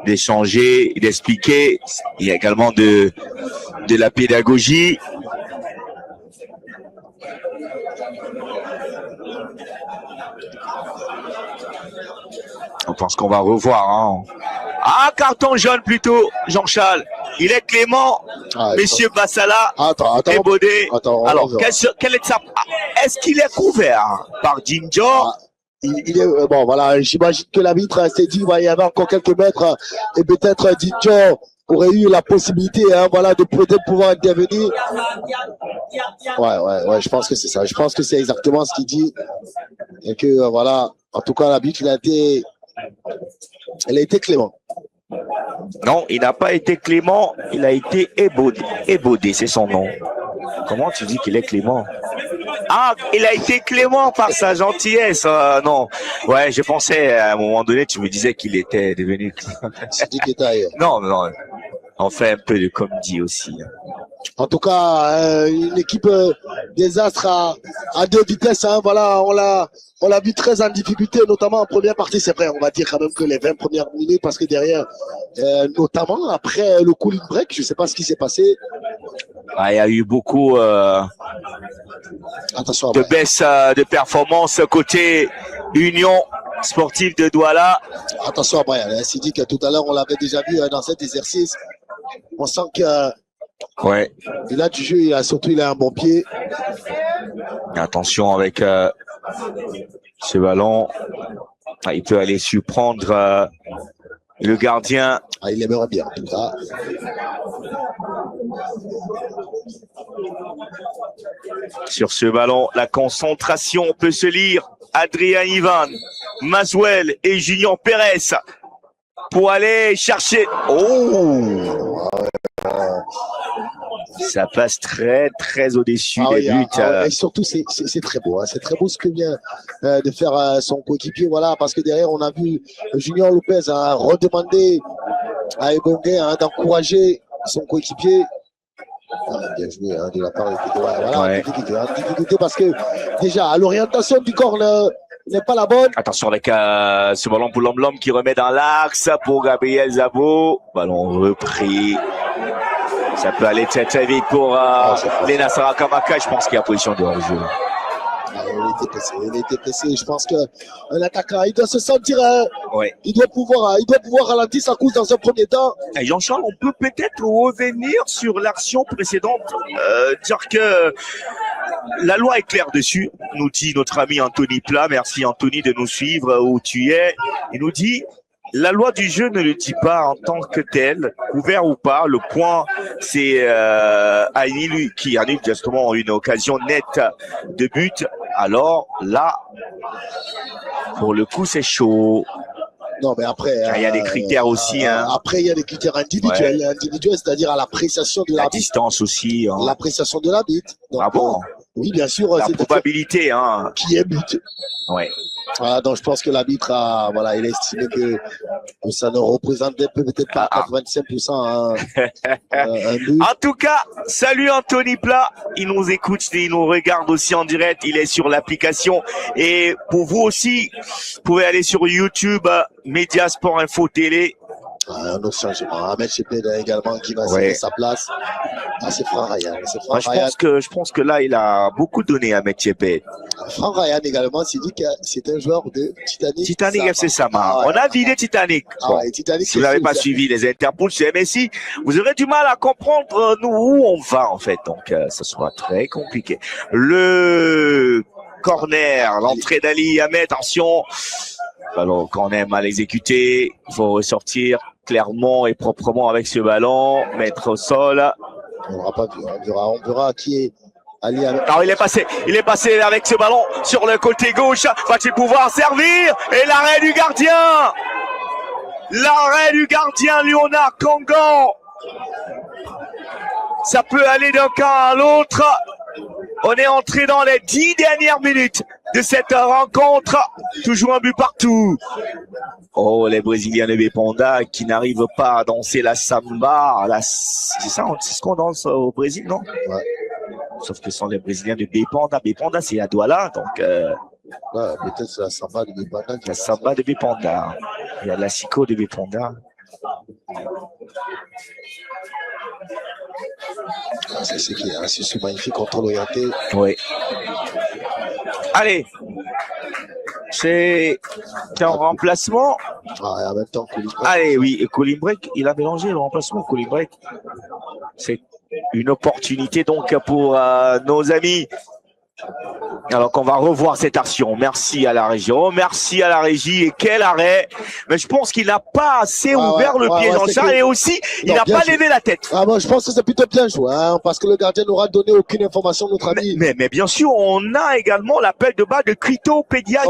Speaker 1: d'échanger, d'expliquer. Il y a également de la pédagogie. On pense qu'on va revoir. Hein. Ah, carton jaune plutôt, Jean-Charles. Il est clément, messieurs Bassala et Baudet. Alors, quelle est sa... Est-ce qu'il est couvert par Jinjo?
Speaker 2: Il est bon, voilà. J'imagine que l'arbitre s'est dit, il va y avoir encore quelques mètres et peut-être Jinjo aurait eu la possibilité, hein, voilà, de peut-être pouvoir intervenir. Ouais, je pense que c'est ça. Je pense que c'est exactement ce qu'il dit et que voilà. En tout cas, l'arbitre, il a été clément.
Speaker 1: Non, il n'a pas été clément, il a été ébaudé. Ébaudé, c'est son nom. Comment tu dis qu'il est clément? Ah, il a été clément par sa gentillesse. Non, ouais, je pensais à un moment donné, tu me disais qu'il était devenu... Non, on fait un peu de comédie aussi.
Speaker 2: En tout cas, une équipe des Astres à deux vitesses. Hein, voilà, on l'a vu très en difficulté, notamment en première partie. C'est vrai, on va dire quand même que les 20 premières minutes, parce que derrière, notamment après le cooling break, je ne sais pas ce qui s'est passé.
Speaker 1: Ah, il y a eu beaucoup de baisse de performance côté Union sportive de Douala.
Speaker 2: Attention à Brian, c'est dit que tout à l'heure, on l'avait déjà vu dans cet exercice. On sent que
Speaker 1: ouais.
Speaker 2: Il a du jeu, il a un bon pied.
Speaker 1: Attention avec ce ballon. Il peut aller surprendre le gardien.
Speaker 2: Ah, il aimerait bien, en tout cas.
Speaker 1: Sur ce ballon, la concentration peut se lire. Adrien Ivan, Maswell et Junior Pérez pour aller chercher. Oh! Ça passe très au-dessus des buts.
Speaker 2: Et surtout, c'est très beau. Hein. C'est très beau ce que vient de faire son coéquipier. Voilà, parce que derrière, on a vu Junior Lopez redemander à Ebongue d'encourager son coéquipier. Bien joué de la part de difficulté parce que déjà, l'orientation du corps n'est pas la bonne.
Speaker 1: Attention avec ce ballon pour l'homme qui remet dans l'axe pour Gabriel Zabo. Ballon repris. Ça peut aller très vite pour les Nassara Kamaka. Je pense qu'il y a position de hors-jeu.
Speaker 2: Il était pressé. Je pense qu'un attaquant, il doit se sentir.
Speaker 1: Ouais.
Speaker 2: Il doit pouvoir ralentir sa course dans un premier temps.
Speaker 1: Et Jean-Charles, on peut peut-être revenir sur l'action précédente. Dire que la loi est claire dessus, nous dit notre ami Anthony Plat. Merci Anthony de nous suivre où tu es. Il nous dit... La loi du jeu ne le dit pas en tant que tel, couvert ou pas. Le point, c'est Aïni qui annule justement une occasion nette de but. Alors là, pour le coup, c'est chaud.
Speaker 2: Non, mais après...
Speaker 1: Il y a des critères aussi.
Speaker 2: Après, il y a des critères individuels. Ouais. Individuels, c'est-à-dire à l'appréciation de l'arbitre.
Speaker 1: La distance aussi. Hein.
Speaker 2: L'appréciation de l'arbitre.
Speaker 1: Ah bon?
Speaker 2: Oui, bien sûr.
Speaker 1: La probabilité. Hein.
Speaker 2: Qui est but.
Speaker 1: Ouais.
Speaker 2: Voilà, donc je pense que l'arbitre a estimé que ça ne représentait peut-être pas 85% un but.
Speaker 1: En tout cas, salut Anthony Plat, il nous écoute, il nous regarde aussi en direct, il est sur l'application. Et pour vous aussi, vous pouvez aller sur YouTube, Média Sport Info Télé.
Speaker 2: Un autre changement. Ahmed Cheped également qui va céder sa place. C'est Franck Ryan.
Speaker 1: Je pense que là, il a beaucoup donné à Ahmed Cheped.
Speaker 2: Franck Ryan également s'est dit que c'est un joueur de Titanic.
Speaker 1: Titanic FC Sama. On a vidé Titanic. Bon,
Speaker 2: Titanic,
Speaker 1: si vous n'avez pas suivi les interpools sur MSI, vous aurez du mal à comprendre nous où on va en fait. Donc, ça sera très compliqué. Le corner, l'entrée d'Ali Ahmed, attention. Ballon corner mal exécuté. Il faut ressortir clairement et proprement avec ce ballon, mettre au sol.
Speaker 2: On n'aura pas vu. On verra qui est Ali Ahmed.
Speaker 1: Alors il est passé avec ce ballon sur le côté gauche. Va-t-il pouvoir servir? Et l'arrêt du gardien. L'arrêt du gardien Léonard Kangan. Ça peut aller d'un camp à l'autre. On est entré dans les 10 dernières minutes de cette rencontre. Toujours un but partout. Oh, les Brésiliens de Beponda qui n'arrivent pas à danser la samba. C'est ça, c'est ce qu'on danse au Brésil, non?
Speaker 2: Ouais.
Speaker 1: Sauf que ce sont les Brésiliens de Beponda. Beponda, c'est à Douala, donc...
Speaker 2: Ouais, peut-être c'est la samba de Beponda.
Speaker 1: La samba de Beponda. Il y a la Sico de Beponda.
Speaker 2: C'est ce qui est un magnifique contrôle orienté.
Speaker 1: Oui. Allez. C'est un remplacement.
Speaker 2: Ah, en même temps,
Speaker 1: allez, oui, et Colimbrec, il a mélangé le remplacement. Colimbrec, c'est une opportunité donc pour nos amis. Alors qu'on va revoir cette action. Merci à la régie. Oh, merci à la régie. Et quel arrêt. Mais je pense qu'il n'a pas assez ouvert le pied dans ça. Et aussi, il n'a pas levé la tête.
Speaker 2: Ah bon, je pense que c'est plutôt bien joué, hein, parce que le gardien n'aura donné aucune information, notre ami.
Speaker 1: Mais bien sûr, on a également l'appel de bas de Quito Pédia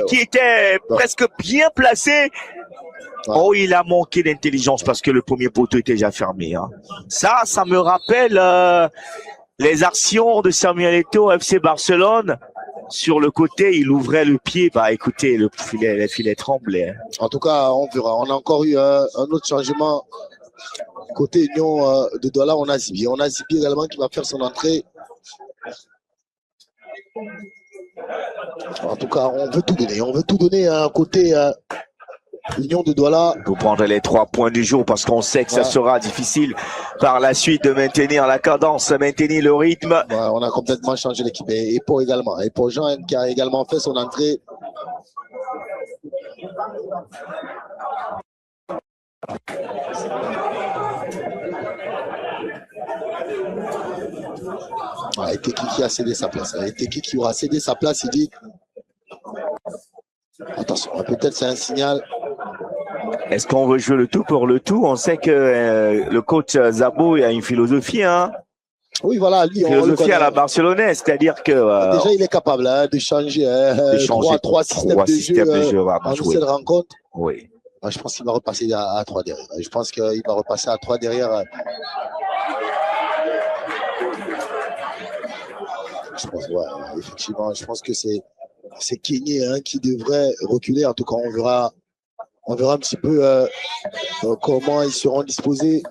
Speaker 1: qui était presque bien placé. Ouais. Oh, il a manqué d'intelligence parce que le premier poteau était déjà fermé. Hein. Ça me rappelle les actions de Samuel Eto'o au FC Barcelone. Sur le côté, il ouvrait le pied. Bah, écoutez, le filet tremblait.
Speaker 2: En tout cas, on verra. On a encore eu un autre changement côté Union de Douala. On a Zibi. On a Zibi également qui va faire son entrée. En tout cas, on veut tout donner. On veut tout donner à côté Union de Douala.
Speaker 1: Pour prendre les 3 points du jour parce qu'on sait que ça sera difficile par la suite de maintenir la cadence, maintenir le rythme.
Speaker 2: Ouais, on a complètement changé l'équipe. Et pour également. Et pour Jean qui a également fait son entrée. Et Teki qui a cédé sa place. Et Teki qui aura cédé sa place, il dit attention, peut-être c'est un signal.
Speaker 1: Est-ce qu'on veut jouer le tout pour le tout? On sait que le coach Zabo a une philosophie, hein?
Speaker 2: Oui, voilà, lui,
Speaker 1: philosophie à la barcelonaise, c'est-à-dire que
Speaker 2: déjà il est capable de changer, trois systèmes de jeu en cette rencontre.
Speaker 1: Oui.
Speaker 2: Je pense qu'il va repasser à 3 derrière. Je pense qu'il va repasser à 3 derrière. Je pense, effectivement, je pense que c'est Kenyé qui devrait reculer. En tout cas, on verra un petit peu comment ils seront disposés.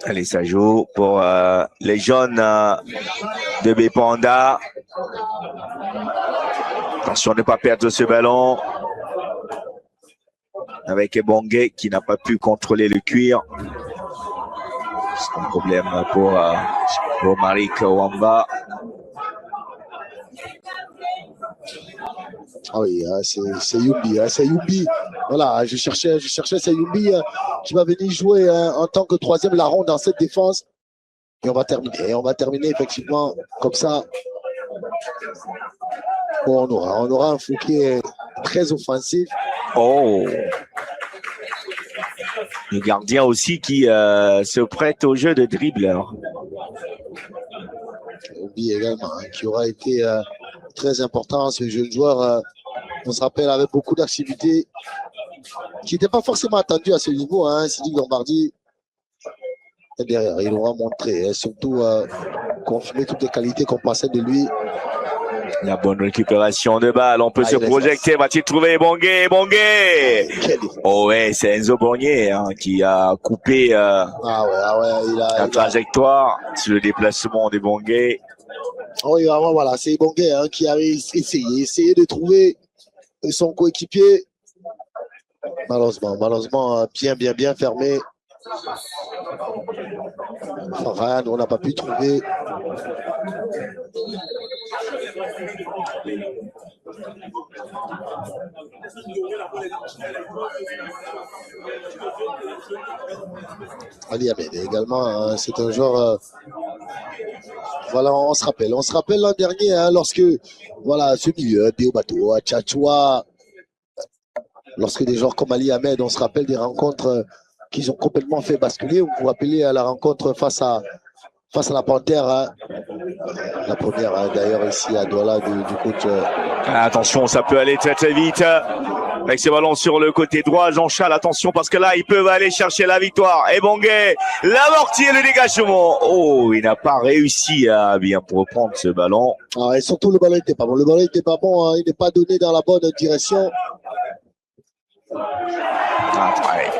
Speaker 1: Allez, ça joue pour les jeunes de Beponda. Attention de ne pas perdre ce ballon. Avec Ebongue qui n'a pas pu contrôler le cuir. C'est un problème pour Marik Wamba.
Speaker 2: Ah oui, c'est Yumbi. C'est Yumbi. Voilà, je cherchais c'est Yumbi qui va venir jouer en tant que 3e larron dans cette défense. Et on va terminer effectivement comme ça. Bon, on aura un Fouquet très offensif.
Speaker 1: Oh, le gardien aussi qui se prête au jeu de dribbleur.
Speaker 2: Yumbi également, qui aura été très important, ce jeune joueur. On se rappelle avec beaucoup d'activités qui n'était pas forcément attendu à ce niveau. Sidi Lombardi est derrière. Il aura montré, surtout confirmer toutes les qualités qu'on pensait de lui.
Speaker 1: La bonne récupération de balle. On peut se projeter. Va-t-il trouver Bongué? Oh ouais, c'est Enzo Bongué qui a coupé la trajectoire sur le déplacement de Bongué.
Speaker 2: Oui, voilà, c'est Bongué qui a essayé de trouver son coéquipier. Malheureusement, bien fermé. Farhan, on n'a pas pu trouver. Ali Ahmed également, c'est un joueur. Voilà, on se rappelle l'an dernier lorsque ce milieu, Théobato, Tchatchoua, lorsque des joueurs comme Ali Ahmed, on se rappelle des rencontres qu'ils ont complètement fait basculer. Vous vous rappelez à la rencontre face à face à la Panthère. Hein. La première, hein, d'ailleurs, ici à Douala du coach.
Speaker 1: Attention, ça peut aller très très vite. Avec ce ballon sur le côté droit, Jean-Charles, attention parce que là, ils peuvent aller chercher la victoire. Et Bongué, l'amorti et le dégagement. Oh, il n'a pas réussi à bien reprendre ce ballon.
Speaker 2: Ah, et surtout, le ballon n'était pas bon. Le ballon n'était pas bon, hein. Il n'est pas donné dans la bonne direction.
Speaker 1: Ah, ouais.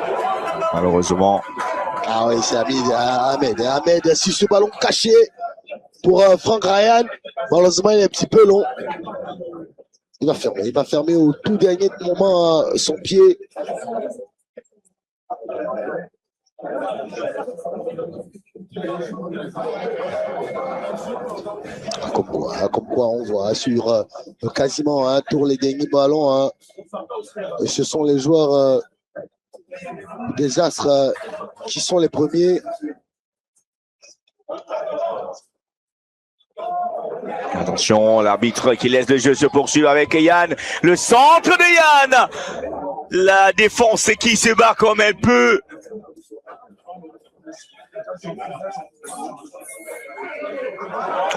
Speaker 1: Malheureusement.
Speaker 2: Ah oui, c'est Ahmed. Ahmed, sur ce ballon caché pour Franck Ryan. Malheureusement, il est un petit peu long. Il va fermer au tout dernier moment son pied. Comme quoi on voit sur quasiment un tour les derniers ballons. Hein. Et ce sont les joueurs des Astres qui sont les premiers.
Speaker 1: Attention, l'arbitre qui laisse le jeu se poursuivre avec Yann. Le centre de Yann. La défense qui se bat comme elle peut.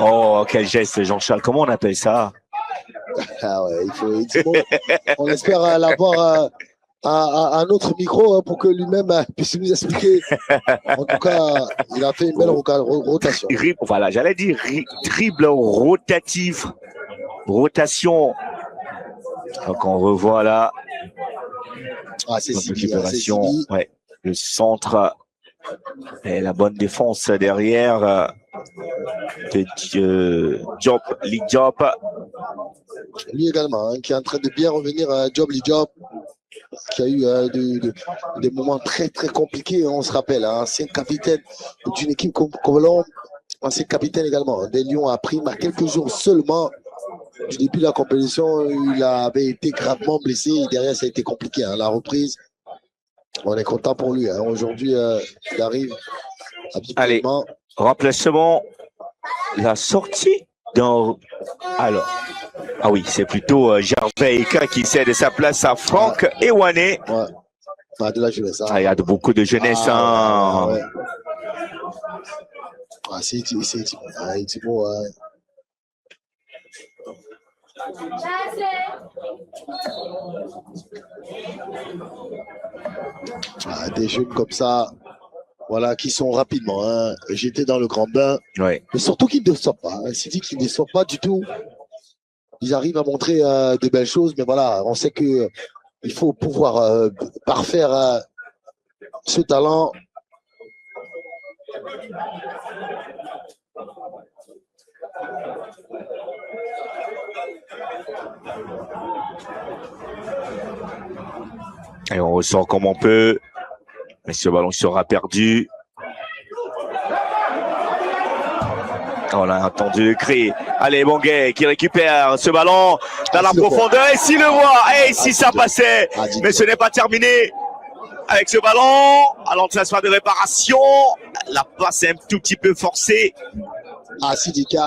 Speaker 1: Oh, quel geste, Jean-Charles. Comment on appelle ça?
Speaker 2: Ah ouais, on espère l'avoir à un autre micro hein, pour que lui-même puisse nous expliquer. En tout cas, il a fait une belle rotation.
Speaker 1: Voilà, j'allais dire dribble rotatif. Rotation. Donc on revoit là.
Speaker 2: Ah, c'est Sidi.
Speaker 1: Ouais, le centre et la bonne défense derrière de Diop, Lee Diop.
Speaker 2: Lui également, hein, qui est en train de bien revenir à Lee Diop, qui a eu des moments très très compliqués, on se rappelle, hein, ancien capitaine d'une équipe comme Colombe, ancien capitaine également des Lions, a pris à quelques jours seulement du début de la compétition, il avait été gravement blessé et derrière ça a été compliqué, hein, la reprise. On est content pour lui, hein. Aujourd'hui il arrive habituellement.
Speaker 1: Allez, remplacement, la sortie dans... Alors, ah oui, c'est plutôt Gervais Eka qui cède sa place à Franck Ewane.
Speaker 2: Ouais. Ah, de la jeunesse. Hein.
Speaker 1: Ah, il y a beaucoup de jeunesse. Hein.
Speaker 2: Ouais. Ah, c'est Thibaut. Ah, des jeunes comme ça, voilà, qui sont rapidement. Hein. J'étais dans le grand bain.
Speaker 1: Ouais.
Speaker 2: Mais surtout qu'ils ne déçoivent pas. Hein. C'est dit qu'ils ne déçoivent pas du tout. Ils arrivent à montrer de belles choses, mais voilà, on sait que il faut pouvoir parfaire ce talent.
Speaker 1: Et on ressort comme on peut, mais ce ballon sera perdu. On a entendu le cri. Allez, Bongué qui récupère ce ballon dans la profondeur. Et s'il le voit, et si ça passait. Mais ce n'est pas terminé. Avec ce ballon, à l'entraînement de réparation, la passe est un tout petit peu forcée.
Speaker 2: Sidik,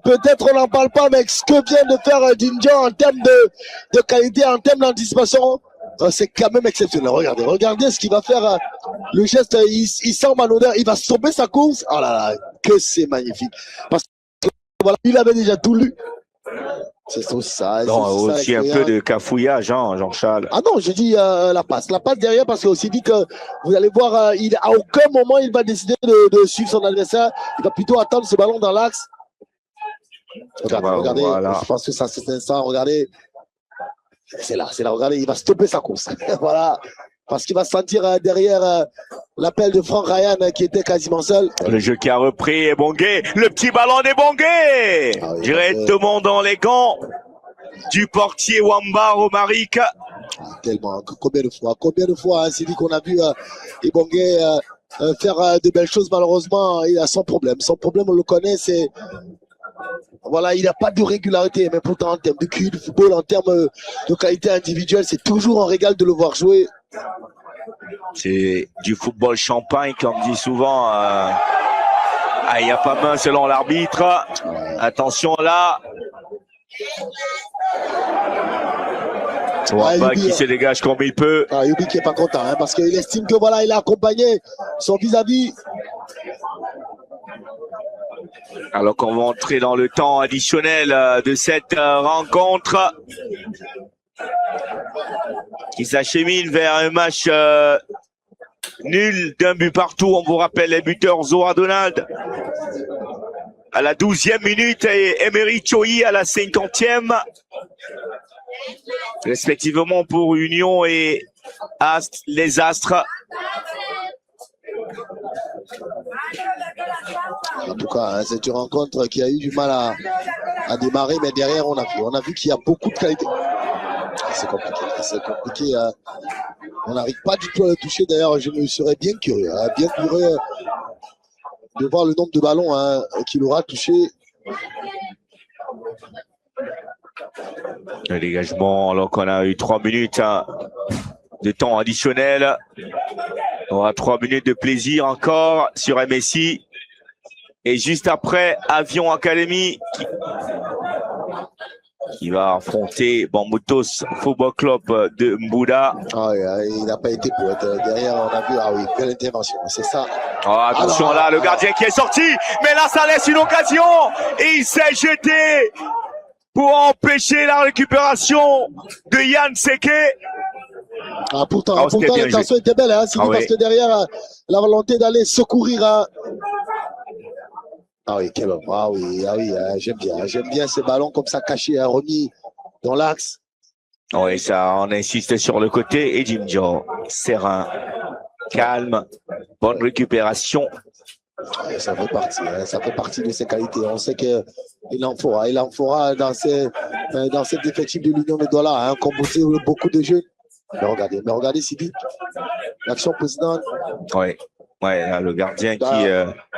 Speaker 2: peut-être on n'en parle pas, mais ce que vient de faire Dinjan en termes de qualité, en termes d'anticipation, c'est quand même exceptionnel. Regardez ce qu'il va faire. Le geste, il sent Manodère, il va stopper sa course. Oh là là, que c'est magnifique. Parce que voilà, il avait déjà tout lu. C'est ça.
Speaker 1: Non, aussi un peu de cafouillage, hein, Jean-Charles.
Speaker 2: Ah non, je dis la passe. La passe derrière, parce que aussi dit que vous allez voir, à aucun moment il va décider de suivre son adversaire. Il va plutôt attendre ce ballon dans l'axe. Regardez, voilà. Je pense que ça c'est instant. Regardez, c'est là. Regardez, il va stopper sa course. Voilà, parce qu'il va sentir derrière l'appel de Franck Ryan qui était quasiment seul.
Speaker 1: Le jeu qui a repris est Bongué. Le petit ballon des Bongué. Ah oui, directement dans les gants du portier Wamba Romaric.
Speaker 2: Tellement. Combien de fois, hein, c'est dit qu'on a vu Bongué faire de belles choses. Malheureusement, il a son problème. Son problème, on le connaît, c'est... Voilà, il n'a pas de régularité, mais pourtant en termes de QI, de football, en termes de qualité individuelle, c'est toujours un régal de le voir jouer.
Speaker 1: C'est du football champagne, comme dit souvent. Il n'y a pas main selon l'arbitre. Attention là. Wamba qui se dégage comme il peut.
Speaker 2: Yubi qui n'est pas content, hein, parce qu'il estime que voilà, il a accompagné son vis-à-vis.
Speaker 1: Alors qu'on va entrer dans le temps additionnel de cette rencontre qui s'achemine vers un match nul d'un but partout. On vous rappelle les buteurs: Zoa Donald à la 12e minute et Emery Choi à la 50e. Respectivement pour Union et les Astres.
Speaker 2: En tout cas, hein, c'est une rencontre qui a eu du mal à démarrer, mais derrière, on a vu qu'il y a beaucoup de qualité. C'est compliqué. On n'arrive pas du tout à le toucher. D'ailleurs, je me serais bien curieux de voir le nombre de ballons qu'il aura touché.
Speaker 1: Le dégagement, alors qu'on a eu 3 minutes de temps additionnel. On aura 3 minutes de plaisir encore sur MSI. Et juste après, Avion Academy qui va affronter Bambutos Football Club de Mbouda.
Speaker 2: Ah oui, il n'a pas été pour être derrière. On a vu, belle intervention. C'est ça.
Speaker 1: Oh, attention là, le gardien qui est sorti. Mais là, ça laisse une occasion. Et il s'est jeté pour empêcher la récupération de Yann Seke.
Speaker 2: Pourtant l'intention était belle, parce que derrière, la volonté d'aller secourir. J'aime bien ces ballons comme ça cachés, remis dans l'axe.
Speaker 1: Oui, ça, on insiste sur le côté. Et Jim Joe, serein, calme, bonne récupération.
Speaker 2: Ça fait partie de ses qualités. On sait qu'il en fera dans cette effectif de l'Union de Douala, composé de beaucoup de jeunes. Mais regardez Sidi, l'action présidente.
Speaker 1: Oui. Ouais, le gardien qui...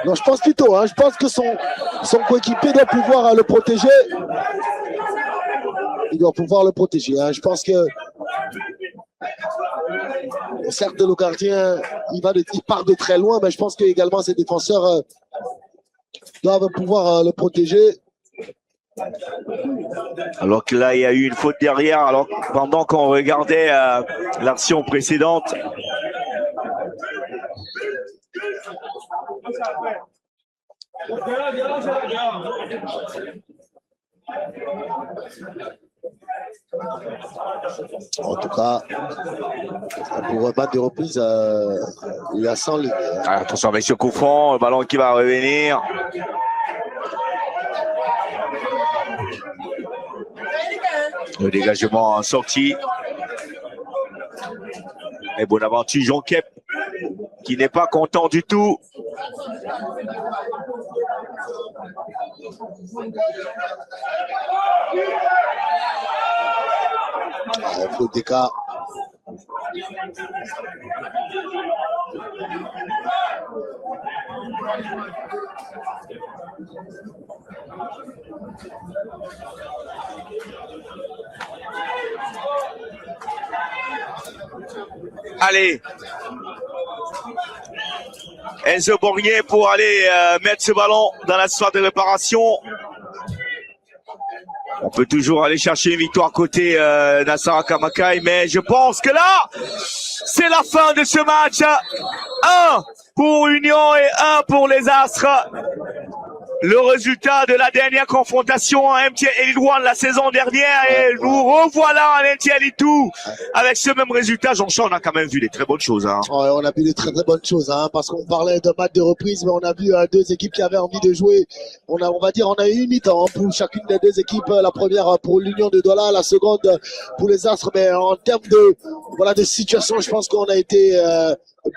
Speaker 2: Non, je pense plutôt, je pense que son coéquipier doit pouvoir le protéger. Il doit pouvoir le protéger. Je pense que certes, le gardien, il part de très loin, mais je pense que également ses défenseurs doivent pouvoir le protéger.
Speaker 1: Alors que là, il y a eu une faute derrière. Alors pendant qu'on regardait l'action précédente,
Speaker 2: en tout cas, pour un match de reprise, il y a 100 lignes.
Speaker 1: Attention avec ce coup franc, le ballon qui va revenir. Le dégagement en sortie. Et Bonaventure Jonquep qui n'est pas content du tout.
Speaker 2: Faute d'écart.
Speaker 1: Allez, Enzo Borgnier pour aller mettre ce ballon dans la surface de réparation. On peut toujours aller chercher une victoire côté Nassara Kamakai, mais je pense que là, c'est la fin de ce match. 1 pour Union et 1 pour les Astres. Le résultat de la dernière confrontation en MTN Elite One la saison dernière, et nous revoilà en MTN Elite 2 avec ce même résultat. Jean-Charles, on a quand même vu des très bonnes choses.
Speaker 2: On a vu des très bonnes choses, parce qu'on parlait de match de reprise, mais on a vu deux équipes qui avaient envie de jouer. On a eu une mi-temps pour chacune des deux équipes. La première pour l'Union de Douala, la seconde pour les Astres. Mais en termes de situation, je pense qu'on a été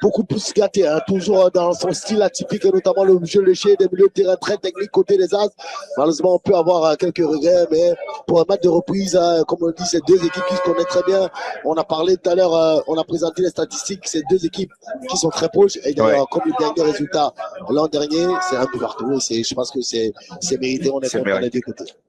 Speaker 2: beaucoup plus gâté, toujours dans son style atypique, notamment le jeu léché des milieux de terrain très techniques côté des As. Malheureusement, on peut avoir quelques regrets, mais pour un match de reprise, comme on dit, c'est deux équipes qui se connaissent très bien. On a parlé tout à l'heure, on a présenté les statistiques, c'est deux équipes qui sont très proches. Et d'ailleurs, comme le dernier résultat l'an dernier, c'est un peu partout. Je pense que c'est mérité, on est content des deux côtés.